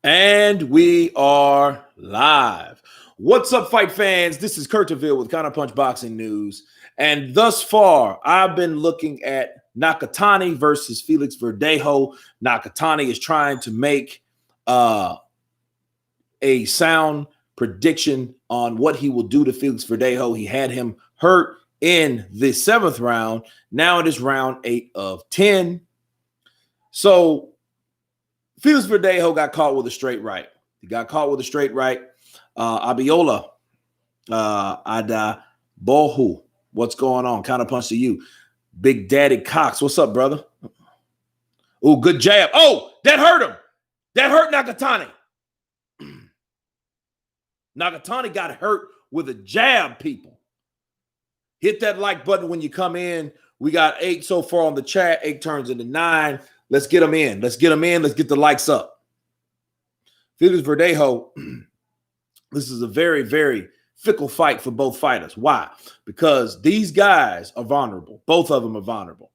And we are live. What's up, fight fans? This is Kurt DeVille with Counter Punch Boxing News. And thus far, I've been looking at Nakatani versus Felix Verdejo. Nakatani is trying to make a sound prediction on what he will do to Felix Verdejo. He had him hurt in the 7th round. Now it is round 8 of 10. So Felix Verdejo got caught with a straight right. He got caught with a straight right. Abiola, Ada Bohu. What's going on? Counterpunch to you. Big Daddy Cox. What's up, brother? Oh, good jab. Oh, that hurt him. That hurt Nakatani. Nakatani got hurt with a jab, people. Hit that like button when you come in. We got 8 so far on the chat. 8 turns into 9. Let's get them in. Let's get them in. Let's get the likes up. Felix Verdejo, this is a very, very fickle fight for both fighters. Why? Because these guys are vulnerable. Both of them are vulnerable.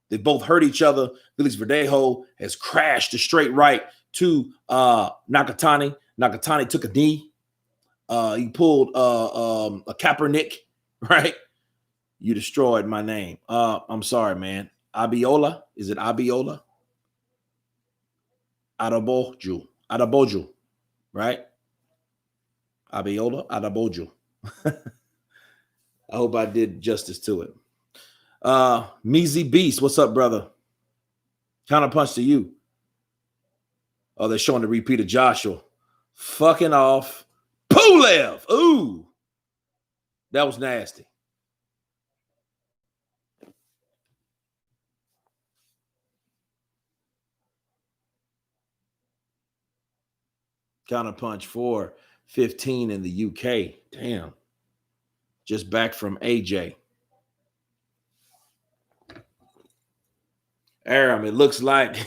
They both hurt each other. Felix Verdejo has crashed a straight right to Nakatani. Nakatani took a knee. He pulled a Kaepernick, right? You destroyed my name. I'm sorry, man. Abiola. Is it Abiola? Adaboju, right? Abiola, Adaboju. I hope I did justice to it. Measy Beast, what's up, brother? Counterpunch to you. Oh, they're showing the repeat of Joshua. Fucking off. Pulev. Ooh. That was nasty. Counterpunch 4-15 in the UK. Damn. Just back from AJ. Aram, it looks like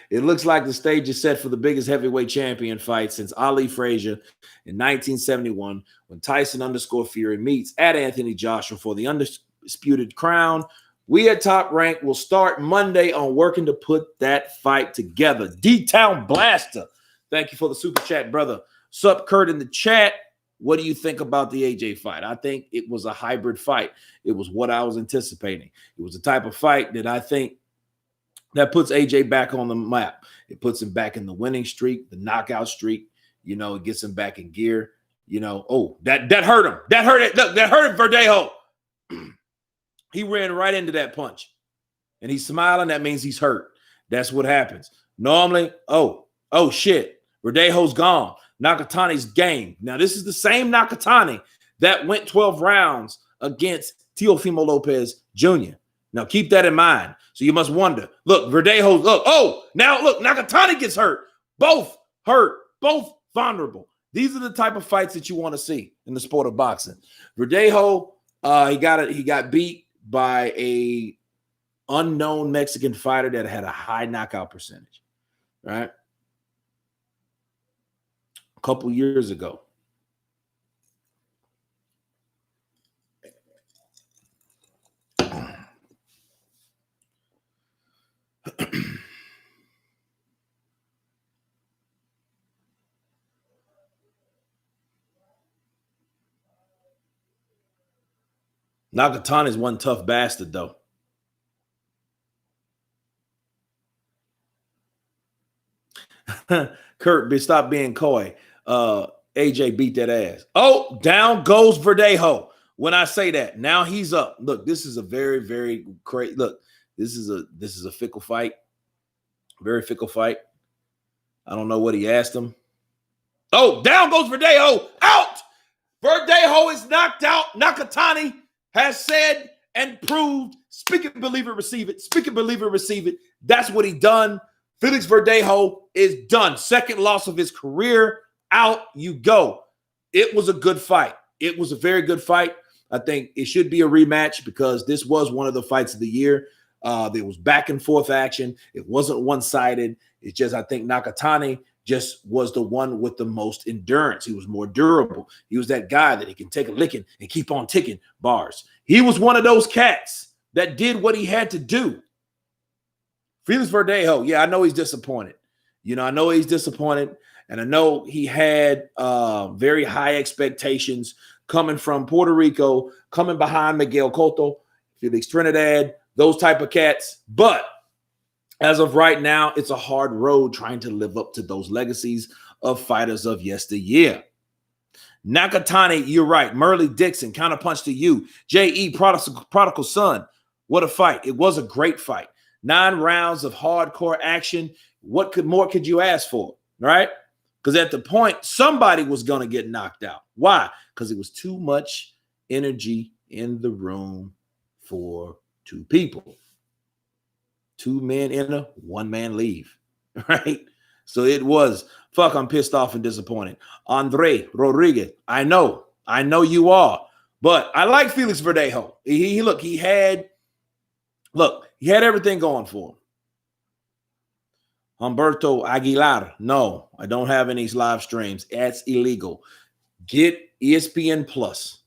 the stage is set for the biggest heavyweight champion fight since Ali Frazier in 1971 when Tyson _Fury meets at Anthony Joshua for the undisputed crown. We at Top Rank will start Monday on working to put that fight together. D-Town Blaster. Thank you for the super chat, brother. Sup, Kurt, in the chat. What do you think about the AJ fight? I think it was a hybrid fight. It was what I was anticipating. It was the type of fight that I think that puts AJ back on the map. It puts him back in the winning streak, the knockout streak. You know, it gets him back in gear. You know, oh, that hurt him. That hurt it. That hurt Verdejo. He ran right into that punch. And he's smiling. That means he's hurt. That's what happens. Normally, oh shit. Verdejo's gone. Nakatani's game. Now, this is the same Nakatani that went 12 rounds against Teofimo Lopez Jr. Now, keep that in mind. So you must wonder. Look, Verdejo's, look. Oh, now look, Nakatani gets hurt. Both hurt. Both vulnerable. These are the type of fights that you want to see in the sport of boxing. Verdejo, he got beat by a unknown Mexican fighter that had a high knockout percentage, right? A couple years ago. Nakatani is one tough bastard, though. Kurt, stop being coy. AJ beat that ass. Oh, down goes Verdejo. When I say that, now he's up. Look, this is a very, very crazy. Look, this is a fickle fight. Very fickle fight. I don't know what he asked him. Oh, down goes Verdejo. Out. Verdejo is knocked out. Nakatani has said and proved, speak it, believe it, receive it. Speak it, believe it, receive it. That's what he done. Felix Verdejo is done. Second loss of his career. Out you go. It was a good fight. It was a very good fight. I think it should be a rematch because this was one of the fights of the year. There was back and forth action. It wasn't one-sided. It's just I think Nakatani just was the one with the most endurance. He was more durable. He was that guy that he can take a licking and keep on ticking bars. He was one of those cats that did what he had to do. Felix Verdejo, yeah, I know he's disappointed. You know, I know he's disappointed. And I know he had very high expectations coming from Puerto Rico, coming behind Miguel Cotto, Felix Trinidad, those type of cats. But as of right now, it's a hard road trying to live up to those legacies of fighters of yesteryear. Nakatani, you're right. Merle Dixon, counterpunch to you. J.E. Prodigal Son, what a fight. It was a great fight. 9 rounds of hardcore action. What more could you ask for, right? Because at the point, somebody was going to get knocked out. Why? Because it was too much energy in the room for 2 people. 2 men enter, 1 man leave, right? So it was, fuck, I'm pissed off and disappointed. Andre Rodriguez, I know you are, but I like Felix Verdejo. He had everything going for him. Humberto Aguilar, no, I don't have any live streams. That's illegal. Get ESPN Plus.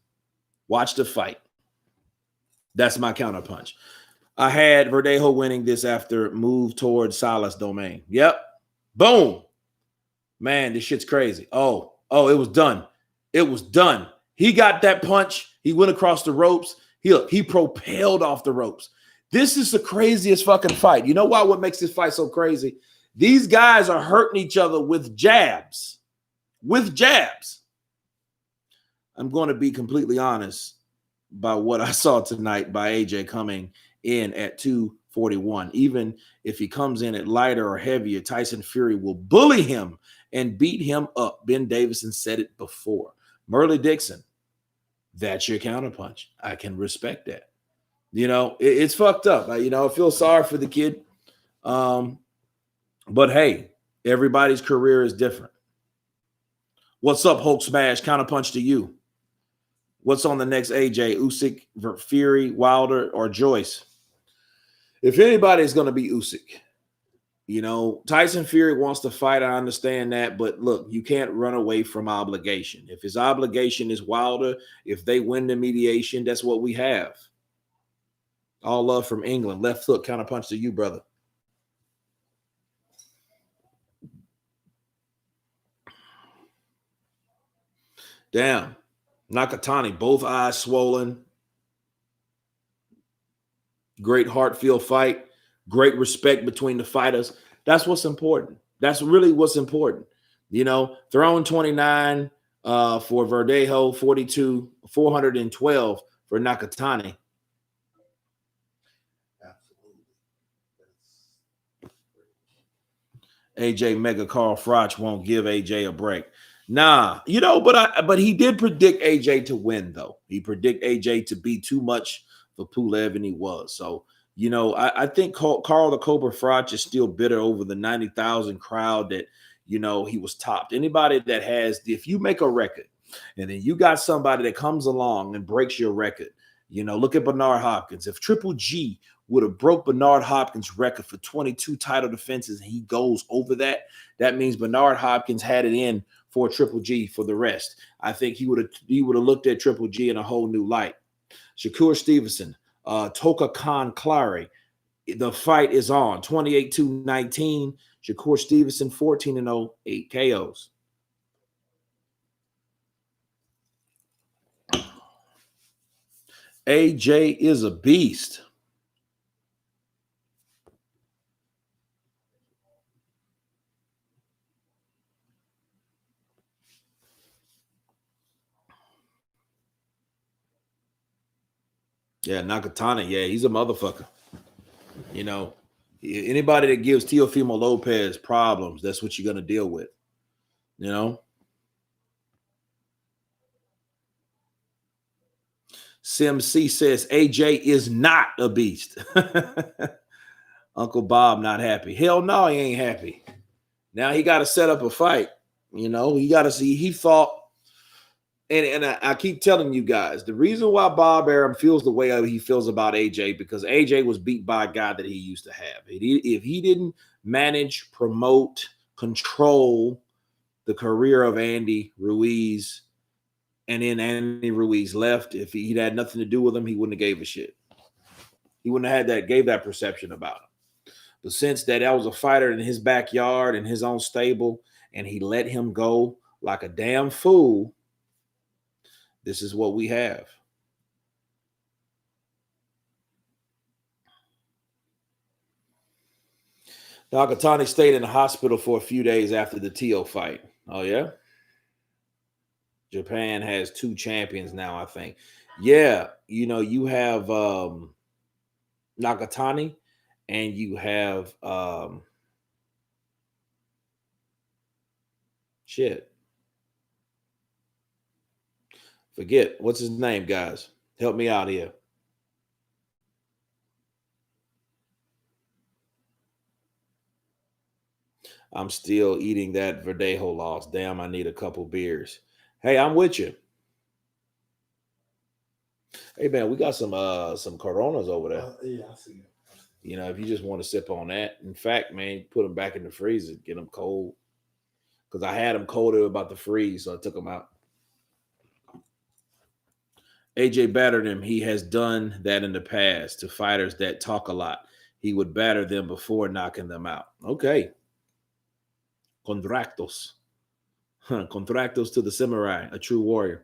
Watch the fight. That's my counterpunch. I had Verdejo winning this after move towards Salas domain. Yep. Boom. Man, this shit's crazy. Oh, it was done. It was done. He got that punch. He went across the ropes. He propelled off the ropes. This is the craziest fucking fight. You know why? What makes this fight so crazy? These guys are hurting each other with jabs. With jabs. I'm going to be completely honest by what I saw tonight by AJ coming in at 241. Even if he comes in at lighter or heavier, Tyson Fury will bully him and beat him up. Ben Davison said it before. Merle Dixon, that's your counterpunch. I can respect that. You know, it's fucked up. I feel sorry for the kid. But hey, everybody's career is different. What's up, Hulk Smash? Counterpunch to you. What's on the next AJ? Usyk, Fury, Wilder, or Joyce? If anybody is going to be Usyk, Tyson Fury wants to fight. I understand that. But look, you can't run away from obligation. If his obligation is Wilder, if they win the mediation, that's what we have. All love from England. Left hook, counterpunch to you, brother. Damn. Nakatani, both eyes swollen. Great heart-filled fight. Great respect between the fighters. That's what's important. That's really what's important. Throwing 29 for Verdejo, 42, 412 for Nakatani. AJ Mega Carl Froch won't give AJ a break. Nah, but he did predict AJ to win, though. He predicted AJ to be too much for Pulev, and he was. So, I think Carl the Cobra Froch is still bitter over the 90,000 crowd that, he was topped. Anybody that if you make a record and then you got somebody that comes along and breaks your record, look at Bernard Hopkins. If Triple G would have broke Bernard Hopkins' record for 22 title defenses and he goes over that, that means Bernard Hopkins had it in for Triple G for the rest. I think he would have looked at Triple G in a whole new light. Shakur Stevenson, Toka Kahn Clary. The fight is on. 28-19. Shakur Stevenson, 14-0, 8 KOs. AJ is a beast. Yeah, Nakatani, yeah, he's a motherfucker. Anybody that gives Teofimo Lopez problems, that's what you're going to deal with. Sim C says AJ is not a beast. Uncle Bob not happy. Hell no, he ain't happy. Now he got to set up a fight. He got to see. He thought, and I keep telling you guys, the reason why Bob Arum feels the way he feels about AJ, because AJ was beat by a guy that he used to have. If he didn't manage, promote, control the career of Andy Ruiz, and then Andy Ruiz left, if he'd had nothing to do with him, he wouldn't have gave a shit. He wouldn't have gave that perception about him. But since that was a fighter in his backyard, in his own stable, and he let him go like a damn fool, this is what we have. Nakatani stayed in the hospital for a few days after the Tio fight. Oh, yeah? Japan has 2 champions now, I think. Yeah, you have Nakatani and you have shit. Forget what's his name, guys. Help me out here. I'm still eating that Verdejo loss. Damn, I need a couple beers. Hey, I'm with you. Hey man, we got some Coronas over there. Yeah, I see it. If you just want to sip on that. In fact, man, put them back in the freezer, get them cold. Because I had them cold, they were about to freeze, so I took them out. AJ battered him. He has done that in the past to fighters that talk a lot. He would batter them before knocking them out. Okay. Contractos. Contractos to the samurai, a true warrior.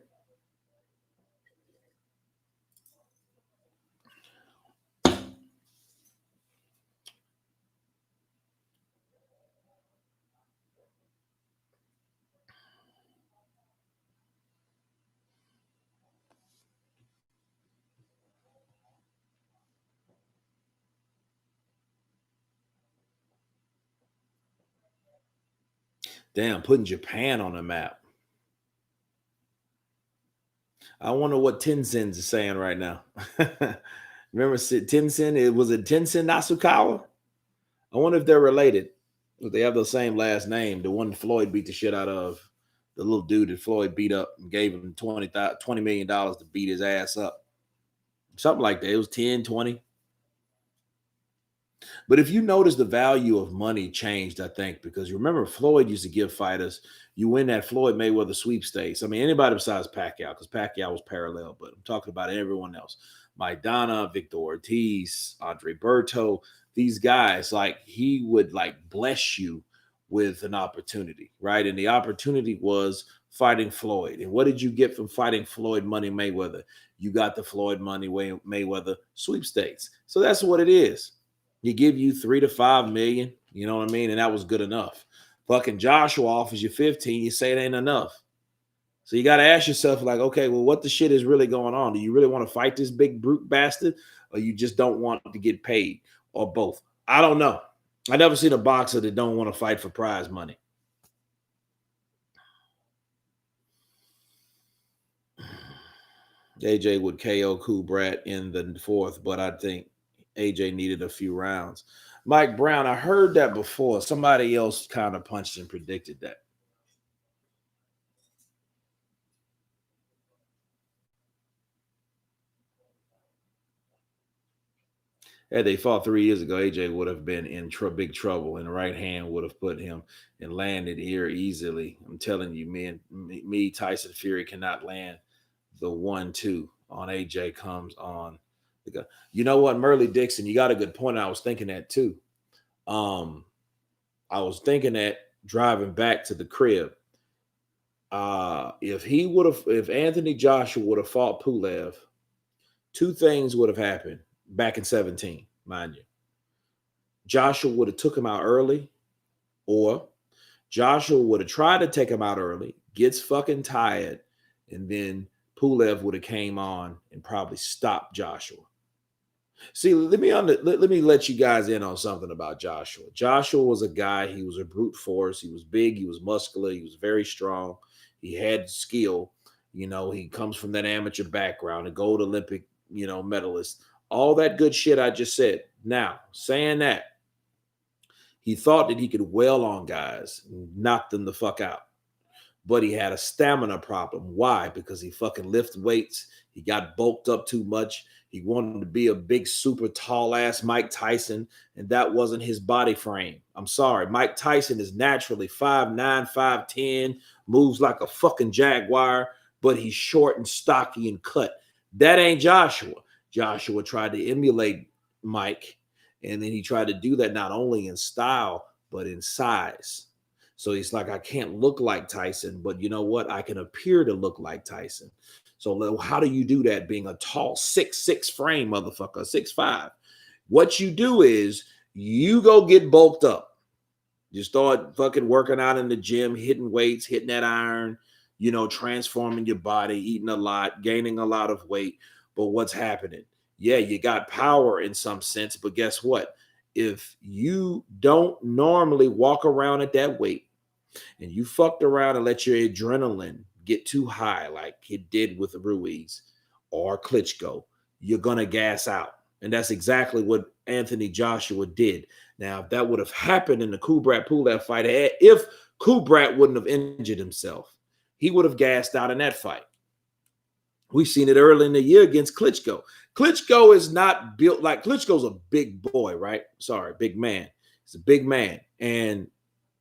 Damn, putting Japan on the map. I wonder what Tenzin's is saying right now. Remember Tenzin? It was it Tenzin Nasukawa? I wonder if they're related. If they have the same last name. The one Floyd beat the shit out of. The little dude that Floyd beat up and gave him $20 million to beat his ass up. Something like that. It was 10, 20. But if you notice, the value of money changed, I think, because you remember Floyd used to give fighters, you win that Floyd Mayweather sweepstakes. I mean, anybody besides Pacquiao, because Pacquiao was parallel, but I'm talking about everyone else. Maidana, Victor Ortiz, Andre Berto, these guys, like he would like bless you with an opportunity, right? And the opportunity was fighting Floyd. And what did you get from fighting Floyd Money Mayweather? You got the Floyd Money Mayweather sweepstakes. So that's what it is. You give you 3 to 5 million, you know what I mean? And that was good enough. Fucking Joshua offers you 15, you say it ain't enough. So you got to ask yourself, like, okay, well, what the shit is really going on? Do you really want to fight this big brute bastard, or you just don't want to get paid, or both? I don't know. I never seen a boxer that don't want to fight for prize money. AJ would KO Kubrat in the 4th, but I think AJ needed a few rounds. Mike Brown, I heard that before. Somebody else kind of punched and predicted that. Had they fought 3 years ago, AJ would have been in big trouble, and the right hand would have put him and landed here easily. I'm telling you, me, Tyson Fury cannot land the 1-2 on AJ comes on. You know what, Merle Dixon, you got a good point. I was thinking that too. I was thinking that driving back to the crib. If Anthony Joshua would have fought Pulev, 2 things would have happened back in 17, mind you. Joshua would have took him out early, or Joshua would have tried to take him out early, gets fucking tired, and then Pulev would have came on and probably stopped Joshua. See, let me let you guys in on something about Joshua. Joshua was a guy, he was a brute force. He was big, he was muscular, he was very strong. He had skill. He comes from that amateur background, a gold Olympic, medalist. All that good shit I just said. Now, saying that, he thought that he could wail on guys, knock them the fuck out. But he had a stamina problem. Why? Because he fucking lifted weights. He got bulked up too much. He wanted to be a big, super tall ass Mike Tyson, and that wasn't his body frame. I'm sorry. Mike Tyson is naturally 5'9", 5'10", moves like a fucking jaguar, but he's short and stocky and cut. That ain't Joshua. Joshua tried to emulate Mike, and then he tried to do that not only in style, but in size. So he's like, I can't look like Tyson, but you know what? I can appear to look like Tyson. So how do you do that being a tall 6'6" frame motherfucker, 6'5"? What you do is you go get bulked up. You start fucking working out in the gym, hitting weights, hitting that iron, transforming your body, eating a lot, gaining a lot of weight. But what's happening? Yeah, you got power in some sense, but guess what? If you don't normally walk around at that weight and you fucked around and let your adrenaline get too high, like it did with Ruiz or Klitschko, you're going to gas out. And that's exactly what Anthony Joshua did. Now, if that would have happened in the Kubrat Pulev fight, if Kubrat wouldn't have injured himself, he would have gassed out in that fight. We've seen it early in the year against Klitschko. Klitschko is not built like Klitschko's a big boy, right? Sorry, big man. He's a big man. And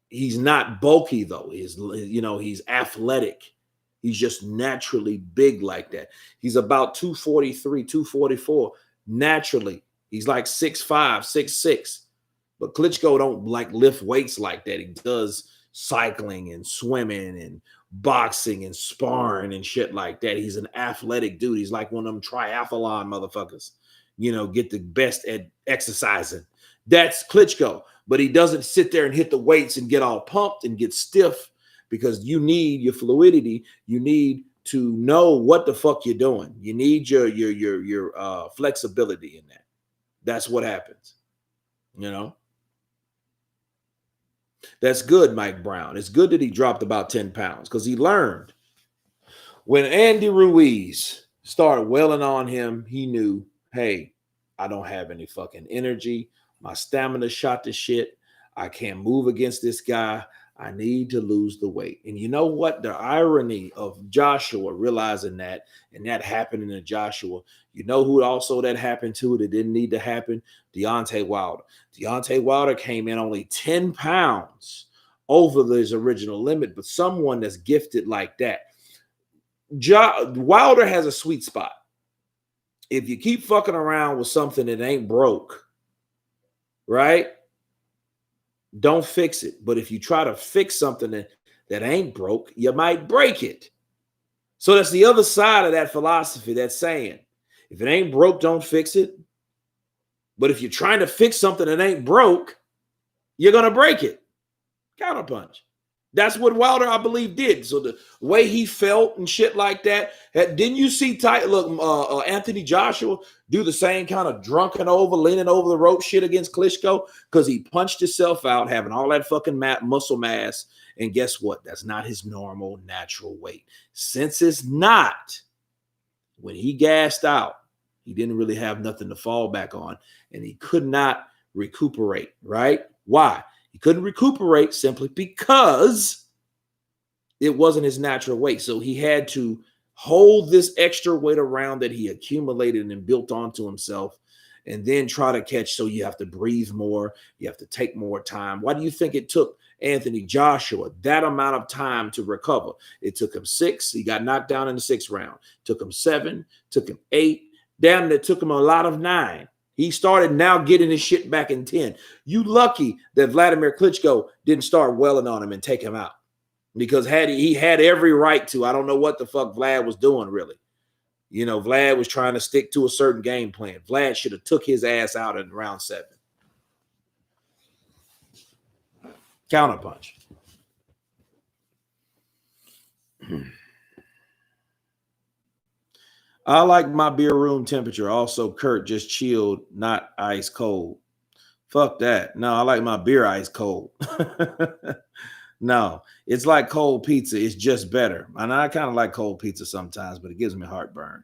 he's not bulky, though. He's athletic. He's just naturally big like that. He's about 243, 244 naturally. He's like 6'5", 6'6". But Klitschko don't like lift weights like that. He does cycling and swimming and boxing and sparring and shit like that. He's an athletic dude. He's like one of them triathlon motherfuckers, get the best at exercising. That's Klitschko. But he doesn't sit there and hit the weights and get all pumped and get stiff, because you need your fluidity. You need to know what the fuck you're doing. You need your flexibility in that. That's what happens. That's good, Mike Brown. It's good that he dropped about 10 pounds, because he learned. When Andy Ruiz started welling on him, he knew, hey, I don't have any fucking energy. My stamina shot to shit. I can't move against this guy. I need to lose the weight. And you know what? The irony of Joshua realizing that, and that happening to Joshua, you know who also that happened to that didn't need to happen? Deontay Wilder. Deontay Wilder came in only 10 pounds over his original limit, but someone that's gifted like that. Wilder has a sweet spot. If you keep fucking around with something that ain't broke, right? Don't fix it. But if you try to fix something that ain't broke, you might break it. So that's the other side of that philosophy, that saying. If it ain't broke, don't fix it. But if you're trying to fix something that ain't broke, you're going to break it. Counterpunch. That's what Wilder, I believe, did. So the way he felt and shit like that. Didn't you see Anthony Joshua do the same kind of drunken over, leaning over the rope shit against Klitschko? Because he punched himself out, having all that fucking muscle mass. And guess what? That's not his normal, natural weight. Since it's not, when he gassed out, he didn't really have nothing to fall back on. And he could not recuperate, right? Why? He couldn't recuperate simply because it wasn't his natural weight. So he had to hold this extra weight around that he accumulated and built onto himself, and then try to catch. So you have to breathe more. You have to take more time. Why do you think it took Anthony Joshua that amount of time to recover? It took him 6. He got knocked down in the 6th round. Took him 7. Took him 8. Damn, it took him a lot of 9. He started now getting his shit back in 10. You lucky that Vladimir Klitschko didn't start welling on him and take him out. Because he had every right to. I don't know what the fuck Vlad was doing, really. Vlad was trying to stick to a certain game plan. Vlad should have took his ass out in round 7. Counterpunch. I like my beer room temperature. Also, Kurt, just chilled, not ice cold. Fuck that. No, I like my beer ice cold. No, it's like cold pizza. It's just better. And I kind of like cold pizza sometimes, but it gives me heartburn.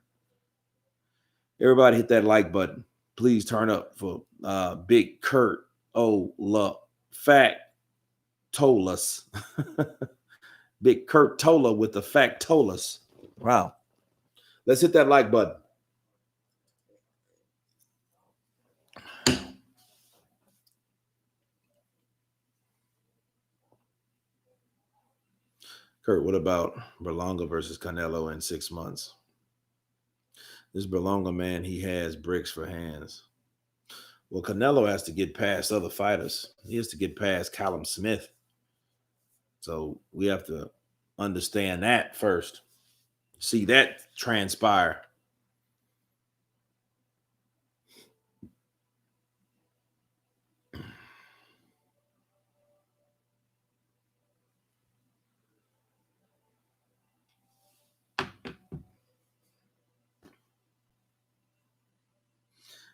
Everybody hit that like button. Please turn up for Big Kurt Fact Tolas. Big Kurt Tola with the Fact Tolas. Wow. Let's hit that like button. Kurt, what about Berlanga versus Canelo in 6 months? This Berlanga man, he has bricks for hands. Well, Canelo has to get past other fighters. He has to get past Callum Smith. So we have to understand that first. See that transpire.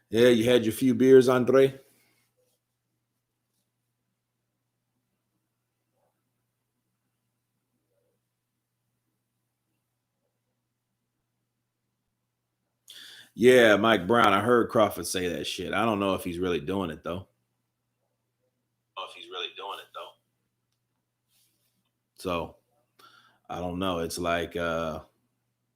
Yeah, you had your few beers, Andre. Yeah, Mike Brown. I heard Crawford say that shit. I don't know if he's really doing it though. So I don't know. It's like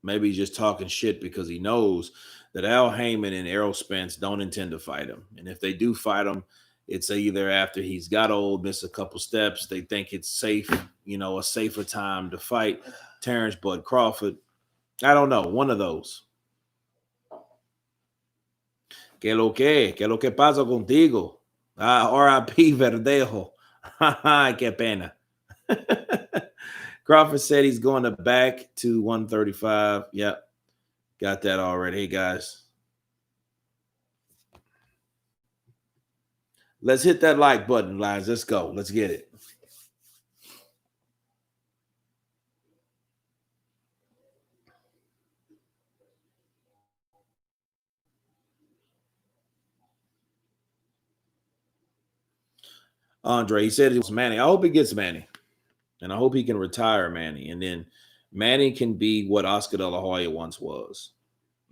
maybe he's just talking shit because he knows that Al Heyman and Errol Spence don't intend to fight him. And if they do fight him, it's either after he's got old, missed a couple steps, they think it's safe, a safer time to fight Terrence Bud Crawford. I don't know. One of those. ¿Qué lo que pasa contigo? R.I.P. Verdejo. Qué pena. Crawford said he's going to back to 135. Yep. Got that already. Hey, guys. Let's hit that like button, Lions. Let's go. Let's get it. Andre, he said it was Manny. I hope he gets Manny. And I hope he can retire Manny. And then Manny can be what Oscar De La Hoya once was.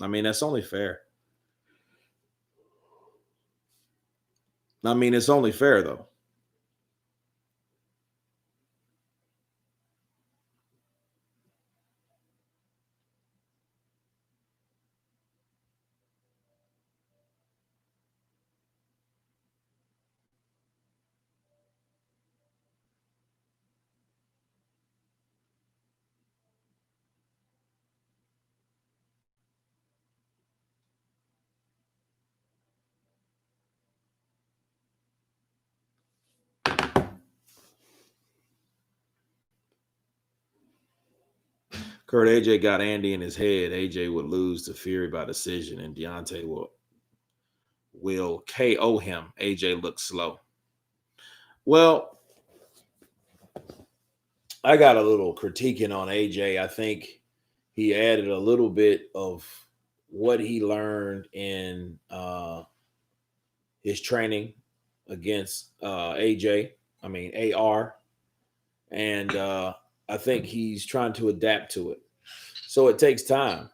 I mean, that's only fair. I mean, it's only fair, though. Kurt, AJ got Andy in his head. AJ would lose to Fury by decision, and Deontay will KO him. AJ looks slow. Well, I got a little critiquing on AJ. I think he added a little bit of what he learned in his training against AJ. I mean AR, and I think he's trying to adapt to it. So it takes time.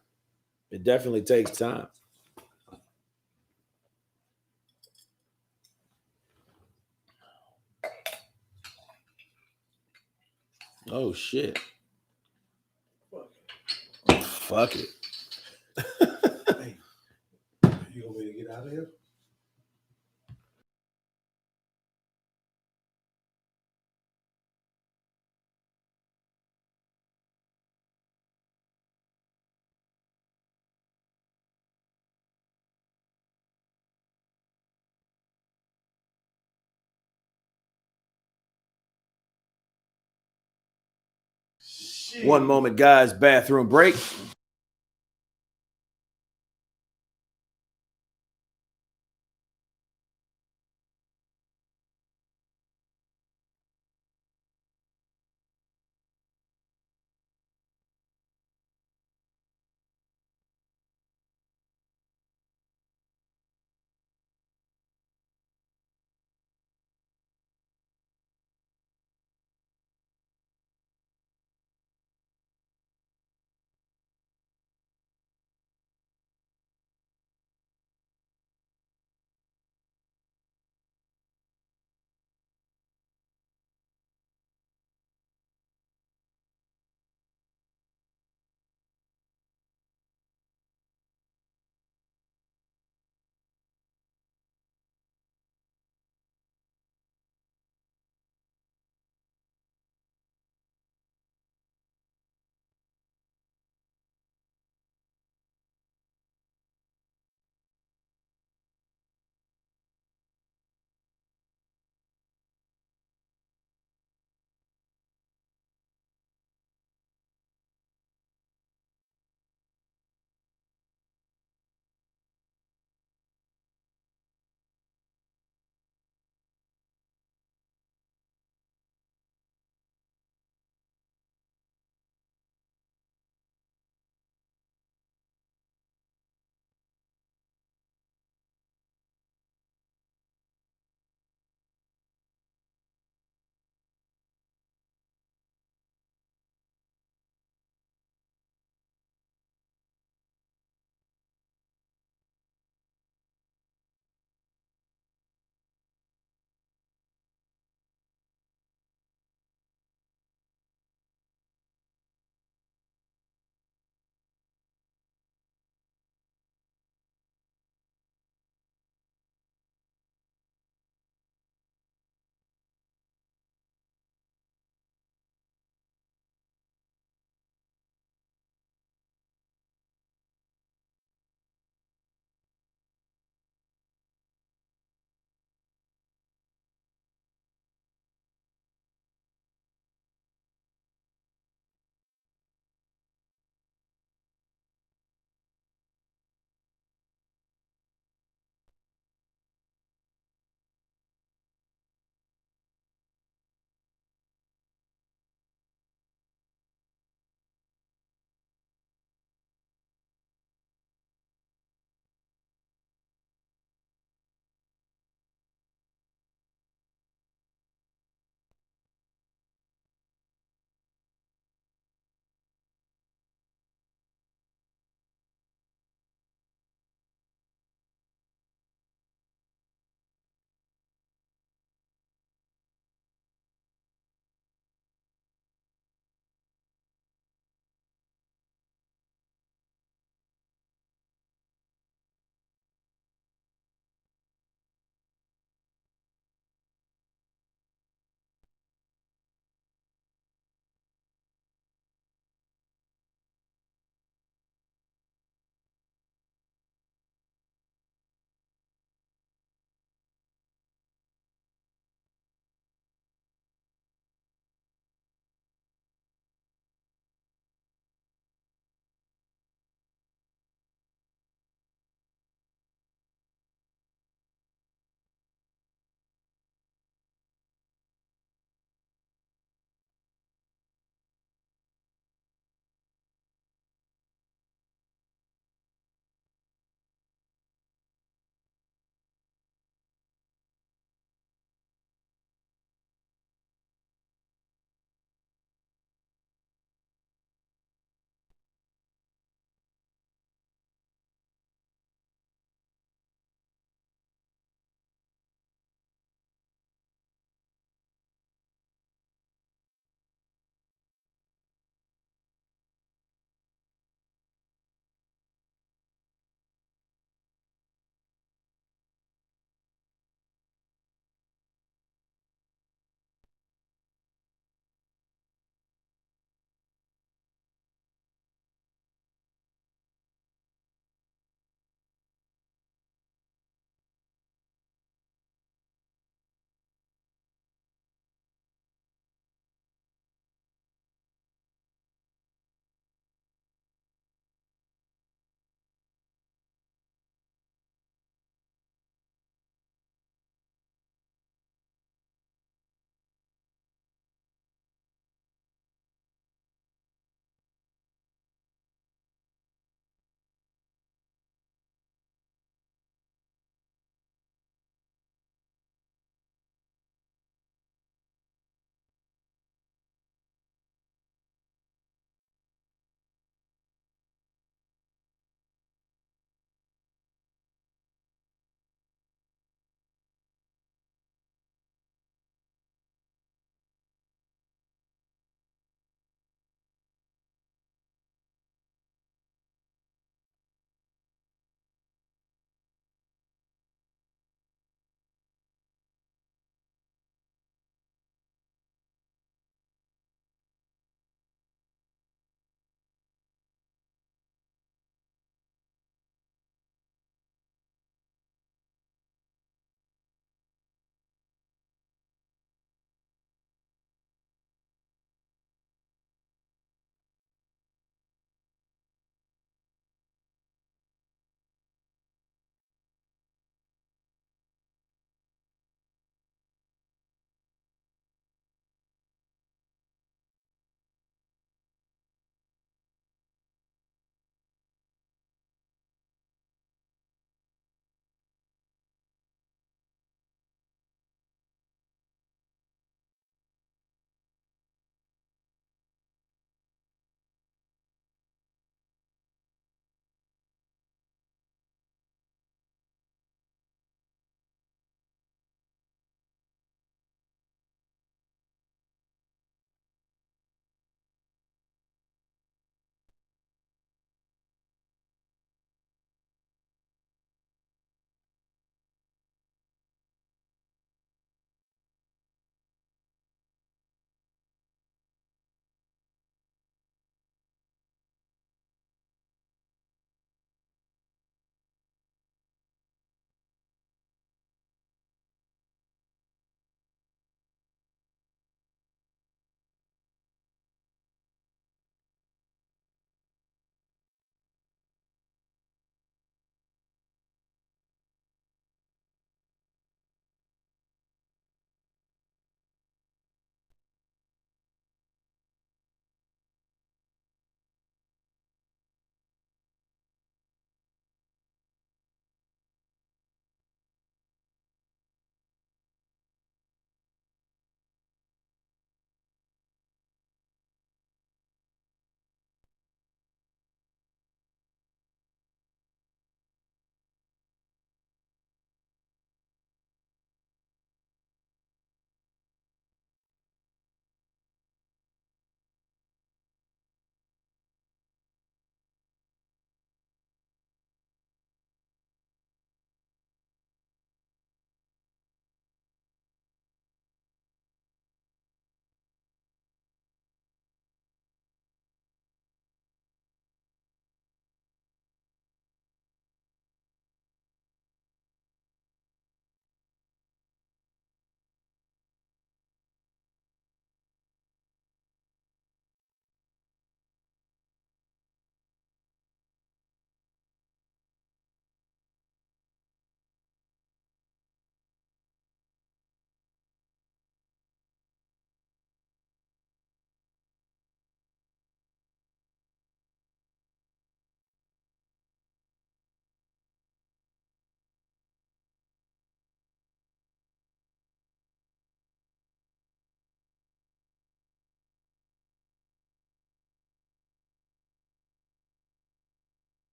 It definitely takes time. Oh shit! Fuck it. Hey, you want me to get out of here? Shit. One moment, guys. Bathroom break.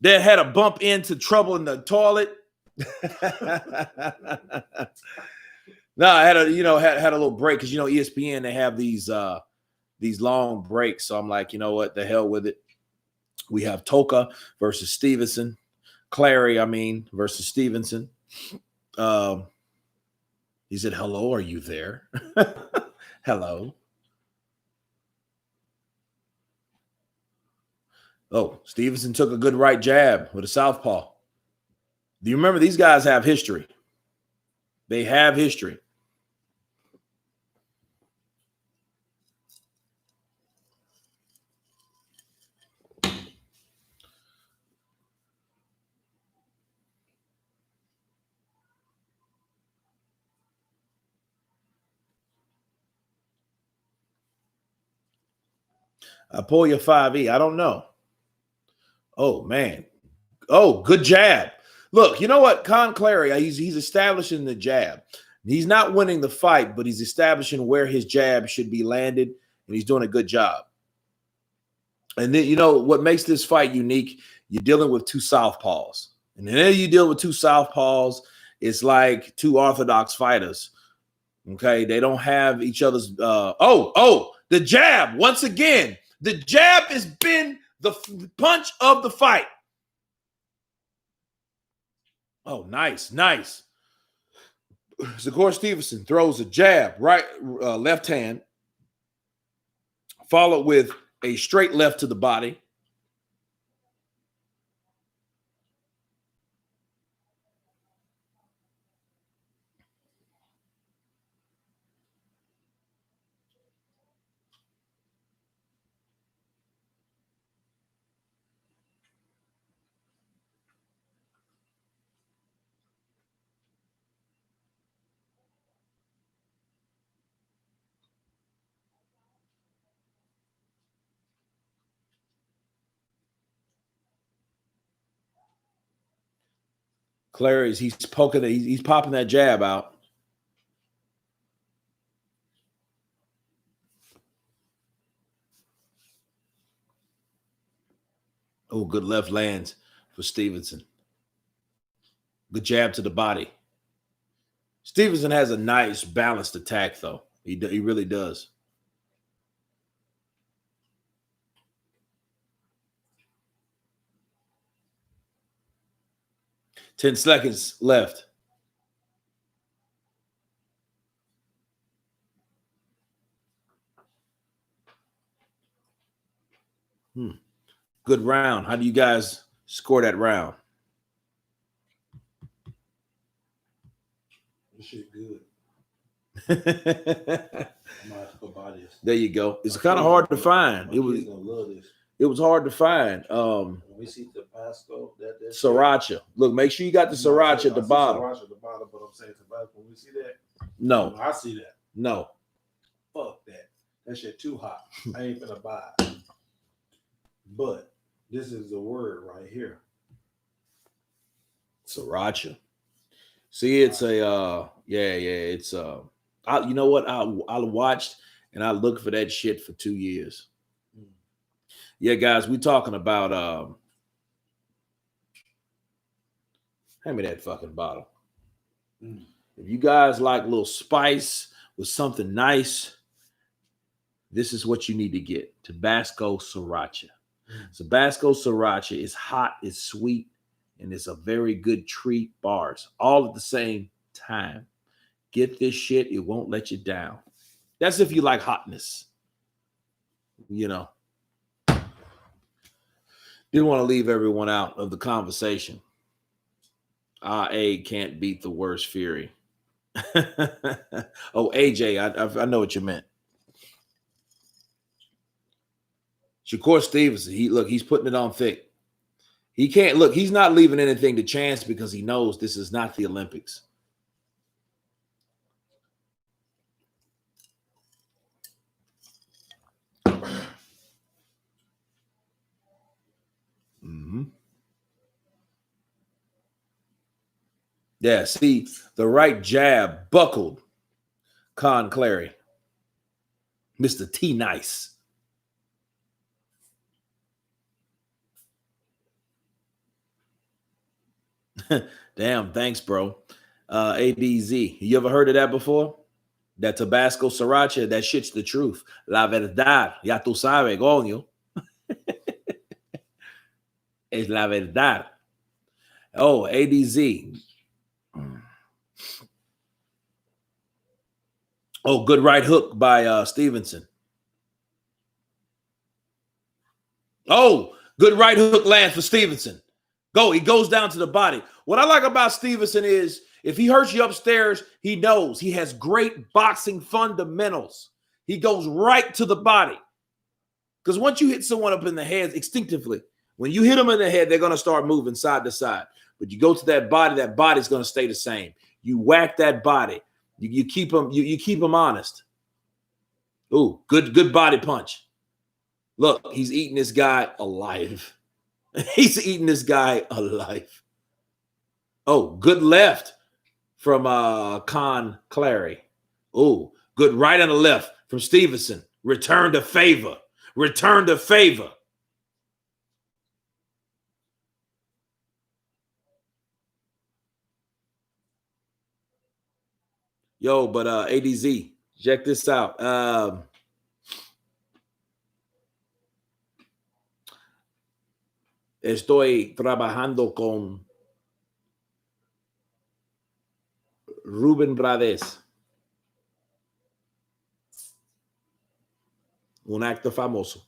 that had a bump into trouble in the toilet. No, I had a had a little break because ESPN, they have these long breaks. So I'm like, you know what, the hell with it. We have Toka versus Stevenson. Clary, versus Stevenson. He said, "Hello, are you there?" Hello. Oh, Stevenson took a good right jab with a southpaw. Do you remember these guys have history? They have history. I pull your 5E. I don't know. Oh, man. Oh, good jab. Look, you know what? Kahn Clary, he's establishing the jab. He's not winning the fight, but he's establishing where his jab should be landed, and he's doing a good job. And then, what makes this fight unique, you're dealing with two southpaws. And then you deal with two southpaws, it's like two orthodox fighters. Okay? They don't have each other's the jab. Once again, the jab has been the punch of the fight. Oh, nice. Shakur Stevenson throws a jab, right, left hand, followed with a straight left to the body. Clary, he's poking, he's popping that jab out. Oh, good left lands for Stevenson. Good jab to the body. Stevenson has a nice balanced attack, though. He really does. Ten seconds left. Good round. How do you guys score that round? This shit good. There you go. It's kind of hard to find. It was hard to find. When we see the Tabasco, that Sriracha. Look, make sure you got the Sriracha at the bottom. Sriracha at the bottom, but I'm saying Tabasco. When we see that, no, I see that. No, fuck that. That shit too hot. I ain't gonna buy it. But this is the word right here. Sriracha. See, it's a it's you know what? I watched and I looked for that shit for 2 years. Yeah, guys, we talking about hand me that fucking bottle. If you guys like a little spice with something nice, this is what you need to get. Tabasco Sriracha. Tabasco Sriracha is hot, it's sweet, and it's a very good treat. Bars all at the same time. Get this shit, it won't let you down. That's if you like hotness. Didn't want to leave everyone out of the conversation. A can't beat the worst Fury. Oh, AJ, I know what you meant. Shakur Stevenson, he's putting it on thick. He can't look, he's not leaving anything to chance because he knows this is not the Olympics. Yeah, see, the right jab buckled Kahn Clary. Mr. T Nice. Damn, thanks, bro. ADZ. You ever heard of that before? That Tabasco sriracha, that shit's the truth. La verdad. Ya tú sabes, coño. Es la verdad. Oh, ADZ. Oh, good right hook by Stevenson. Oh, good right hook land for Stevenson. He goes down to the body. What I like about Stevenson is if he hurts you upstairs, he knows he has great boxing fundamentals. He goes right to the body. Because once you hit someone up in the head instinctively, when you hit them in the head, they're going to start moving side to side. But you go to that body's going to stay the same. You whack that body. You keep them, you keep them honest. Ooh, good body punch. Look, he's eating this guy alive. He's eating this guy alive. Oh, good left from Kahn, Clary. Oh, good right on the left from Stevenson. Return to favor. Return to favor. Yo, but ADZ, check this out. Estoy trabajando con Rubén Blades, un actor famoso.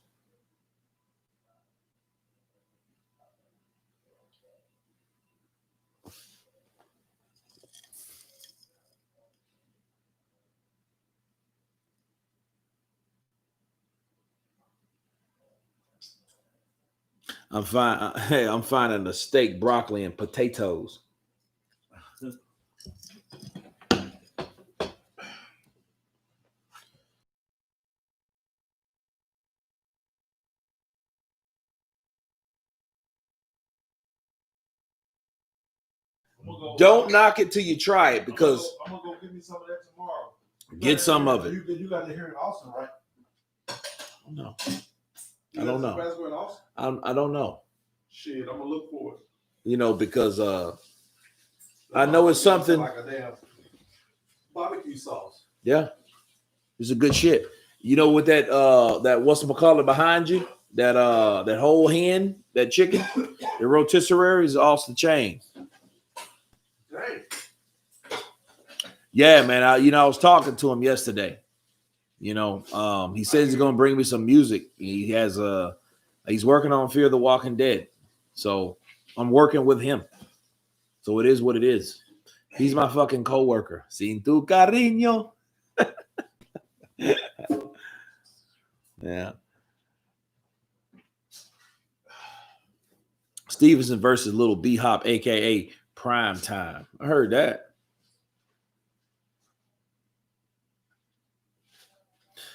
I'm fine. I'm finding a steak, broccoli, and potatoes. Don't knock it till you try it because I'm gonna go give me some of that tomorrow. Get some of it. You got to hear in Austin, right? No, I don't know. In Austin? I don't know. Shit, I'm gonna look for it. You know, because I know it's something like a damn barbecue sauce. Yeah, it's a good shit. You know what that whatchamacallit behind you? That whole hen, that chicken, the rotisserie is off the chain. Dang. Yeah, man. I was talking to him yesterday. You know, he says he's gonna bring me some music. He has he's working on Fear the Walking Dead. So I'm working with him. So it is what it is. He's my fucking coworker. Sin tu cariño. Yeah. Stevenson versus Little B Hop, aka Prime Time. I heard that.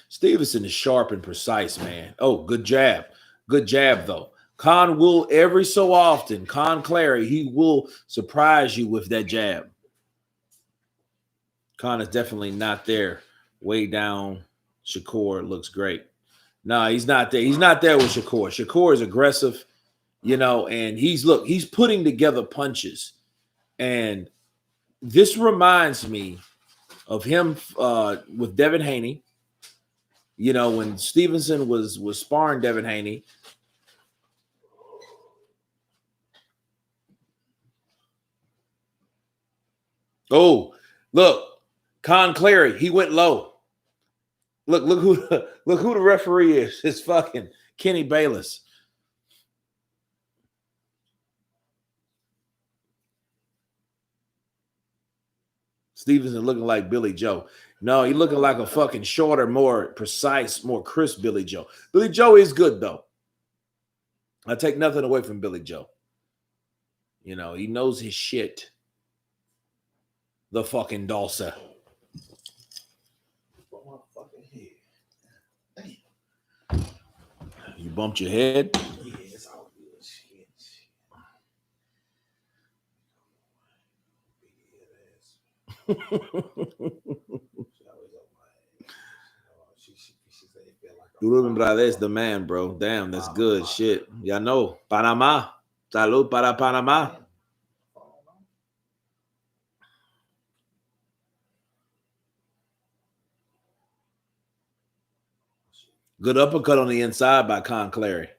Stevenson is sharp and precise, man. Oh, good jab. Good jab, though. Kahn will every so often, Kahn Clary, he will surprise you with that jab. Kahn is definitely not there. Way down. Shakur looks great. No, he's not there. He's not there with Shakur. Shakur is aggressive, you know, and he's putting together punches. And this reminds me of him with Devin Haney. You know, when Stevenson was sparring Devin Haney. Oh, look, Kahn Clary, he went low. Look who the referee is. It's fucking Kenny Bayless. Stevenson looking like Billy Joe. No, he looking like a fucking shorter, more precise, more crisp Billy Joe. Billy Joe is good, though. I take nothing away from Billy Joe. You know, he knows his shit. The fucking Dulce. You bumped your head? Yeah, it's all good. Shit. Ruben Blades, the man, bro. Damn, that's good shit. Y'all know. Panama. Salud para Panama. Good uppercut on the inside by Kahn Clary.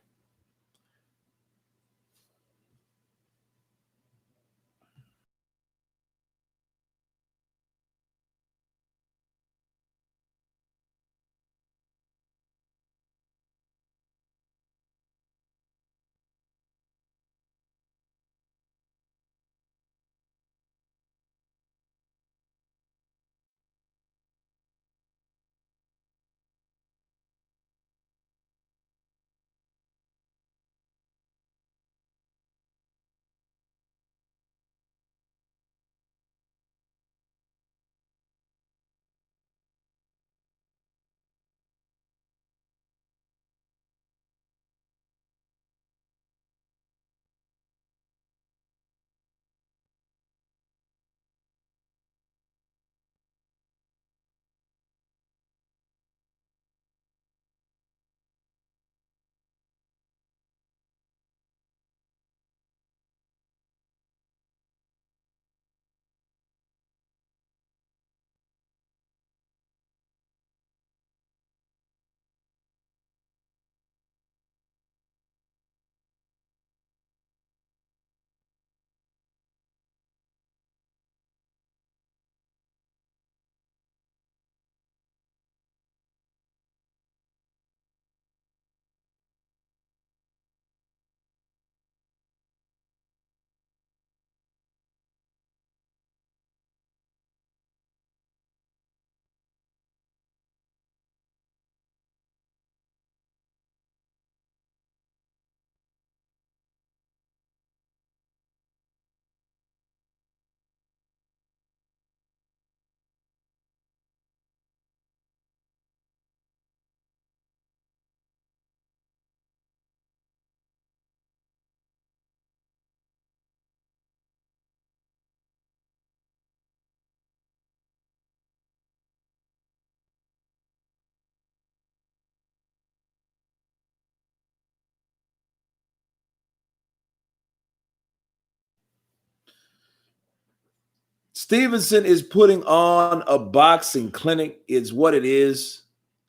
Stevenson is putting on a boxing clinic. It's what it is.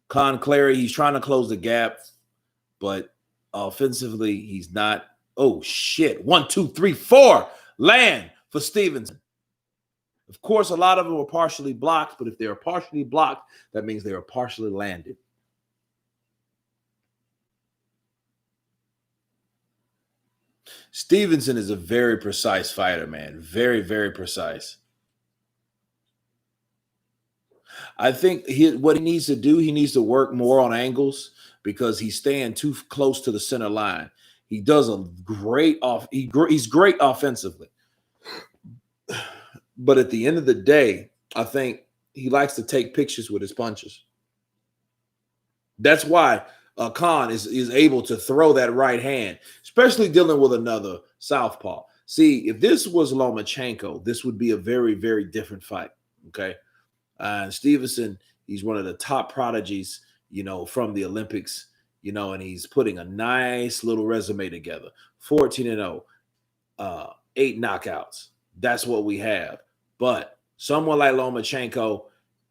Kahn Clary, he's trying to close the gap, but offensively, he's not. Oh, shit. 1, 2, 3, 4. Land for Stevenson. Of course, a lot of them were partially blocked, but if they are partially blocked, that means they are partially landed. Stevenson is a very precise fighter, man. Very, very precise. I think what he needs to do, he needs to work more on angles because he's staying too close to the center line. He does a great he's great offensively. But at the end of the day, I think he likes to take pictures with his punches. That's why Kahn is able to throw that right hand, especially dealing with another southpaw. See, if this was Lomachenko, this would be a very, very different fight. Okay. And Stevenson, he's one of the top prodigies, from the Olympics, and he's putting a nice little resume together. 14-0, 8 knockouts. That's what we have. But someone like Lomachenko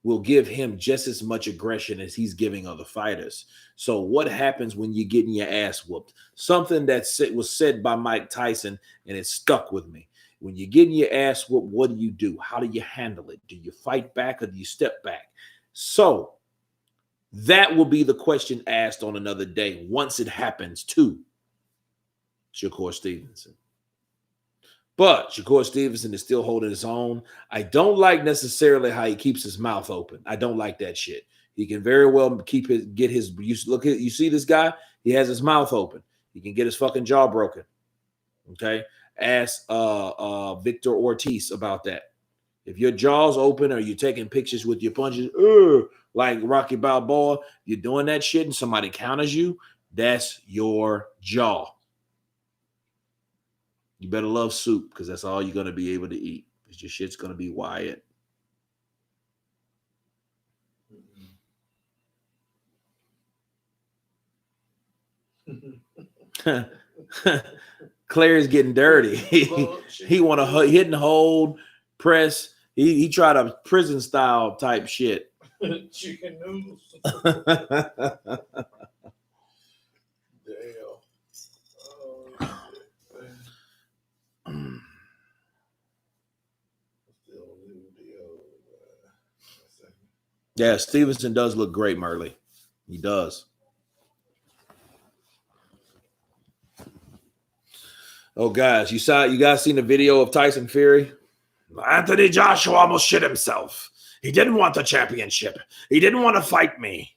will give him just as much aggression as he's giving other fighters. So what happens when you're getting your ass whooped? Something that was said by Mike Tyson, and it stuck with me. When you're getting your ass whooped, what do you do? How do you handle it? Do you fight back or do you step back? So that will be the question asked on another day once it happens to Shakur Stevenson. But Shakur Stevenson is still holding his own. I don't like necessarily how he keeps his mouth open. I don't like that shit. He can very well you see this guy? He has his mouth open. He can get his fucking jaw broken. Okay? Ask Victor Ortiz about that. If your jaw's open or you're taking pictures with your punches, like Rocky Balboa, you're doing that shit and somebody counters you, that's your jaw. You better love soup because that's all you're going to be able to eat. Because your shit's going to be wired. Clary's getting dirty. He want to hit and hold, press. He tried a prison style type shit. Chicken noodles. Yeah, Stevenson does look great, Merle. He does. Oh, guys, you guys seen the video of Tyson Fury? Anthony Joshua almost shit himself. He didn't want the championship. He didn't want to fight me.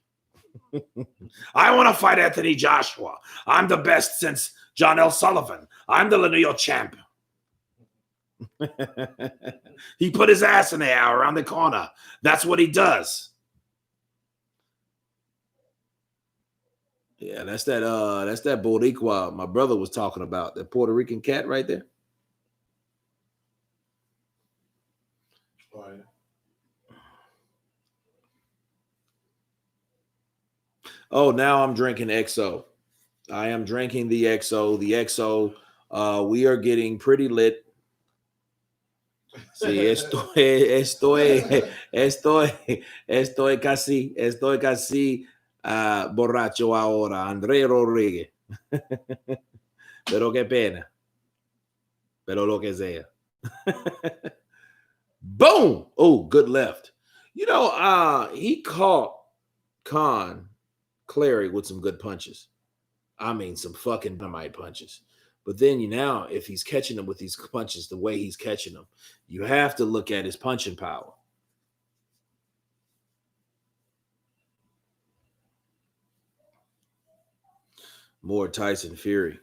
I want to fight Anthony Joshua. I'm the best since John L. Sullivan. I'm the lineal champ. He put his ass in the air around the corner. That's what he does. Yeah, that's that Boricua my brother was talking about. That Puerto Rican cat right there. Right. Oh, now I'm drinking XO. I am drinking the XO. The XO, we are getting pretty lit. Sí, estoy casi borracho ahora, André Rodríguez. Pero qué pena. Pero lo que sea. Boom! Oh, good left. You know, he caught Kahn, Clary with some good punches. I mean, some fucking dynamite punches. But then if he's catching them with these punches, the way he's catching them, you have to look at his punching power. More Tyson Fury.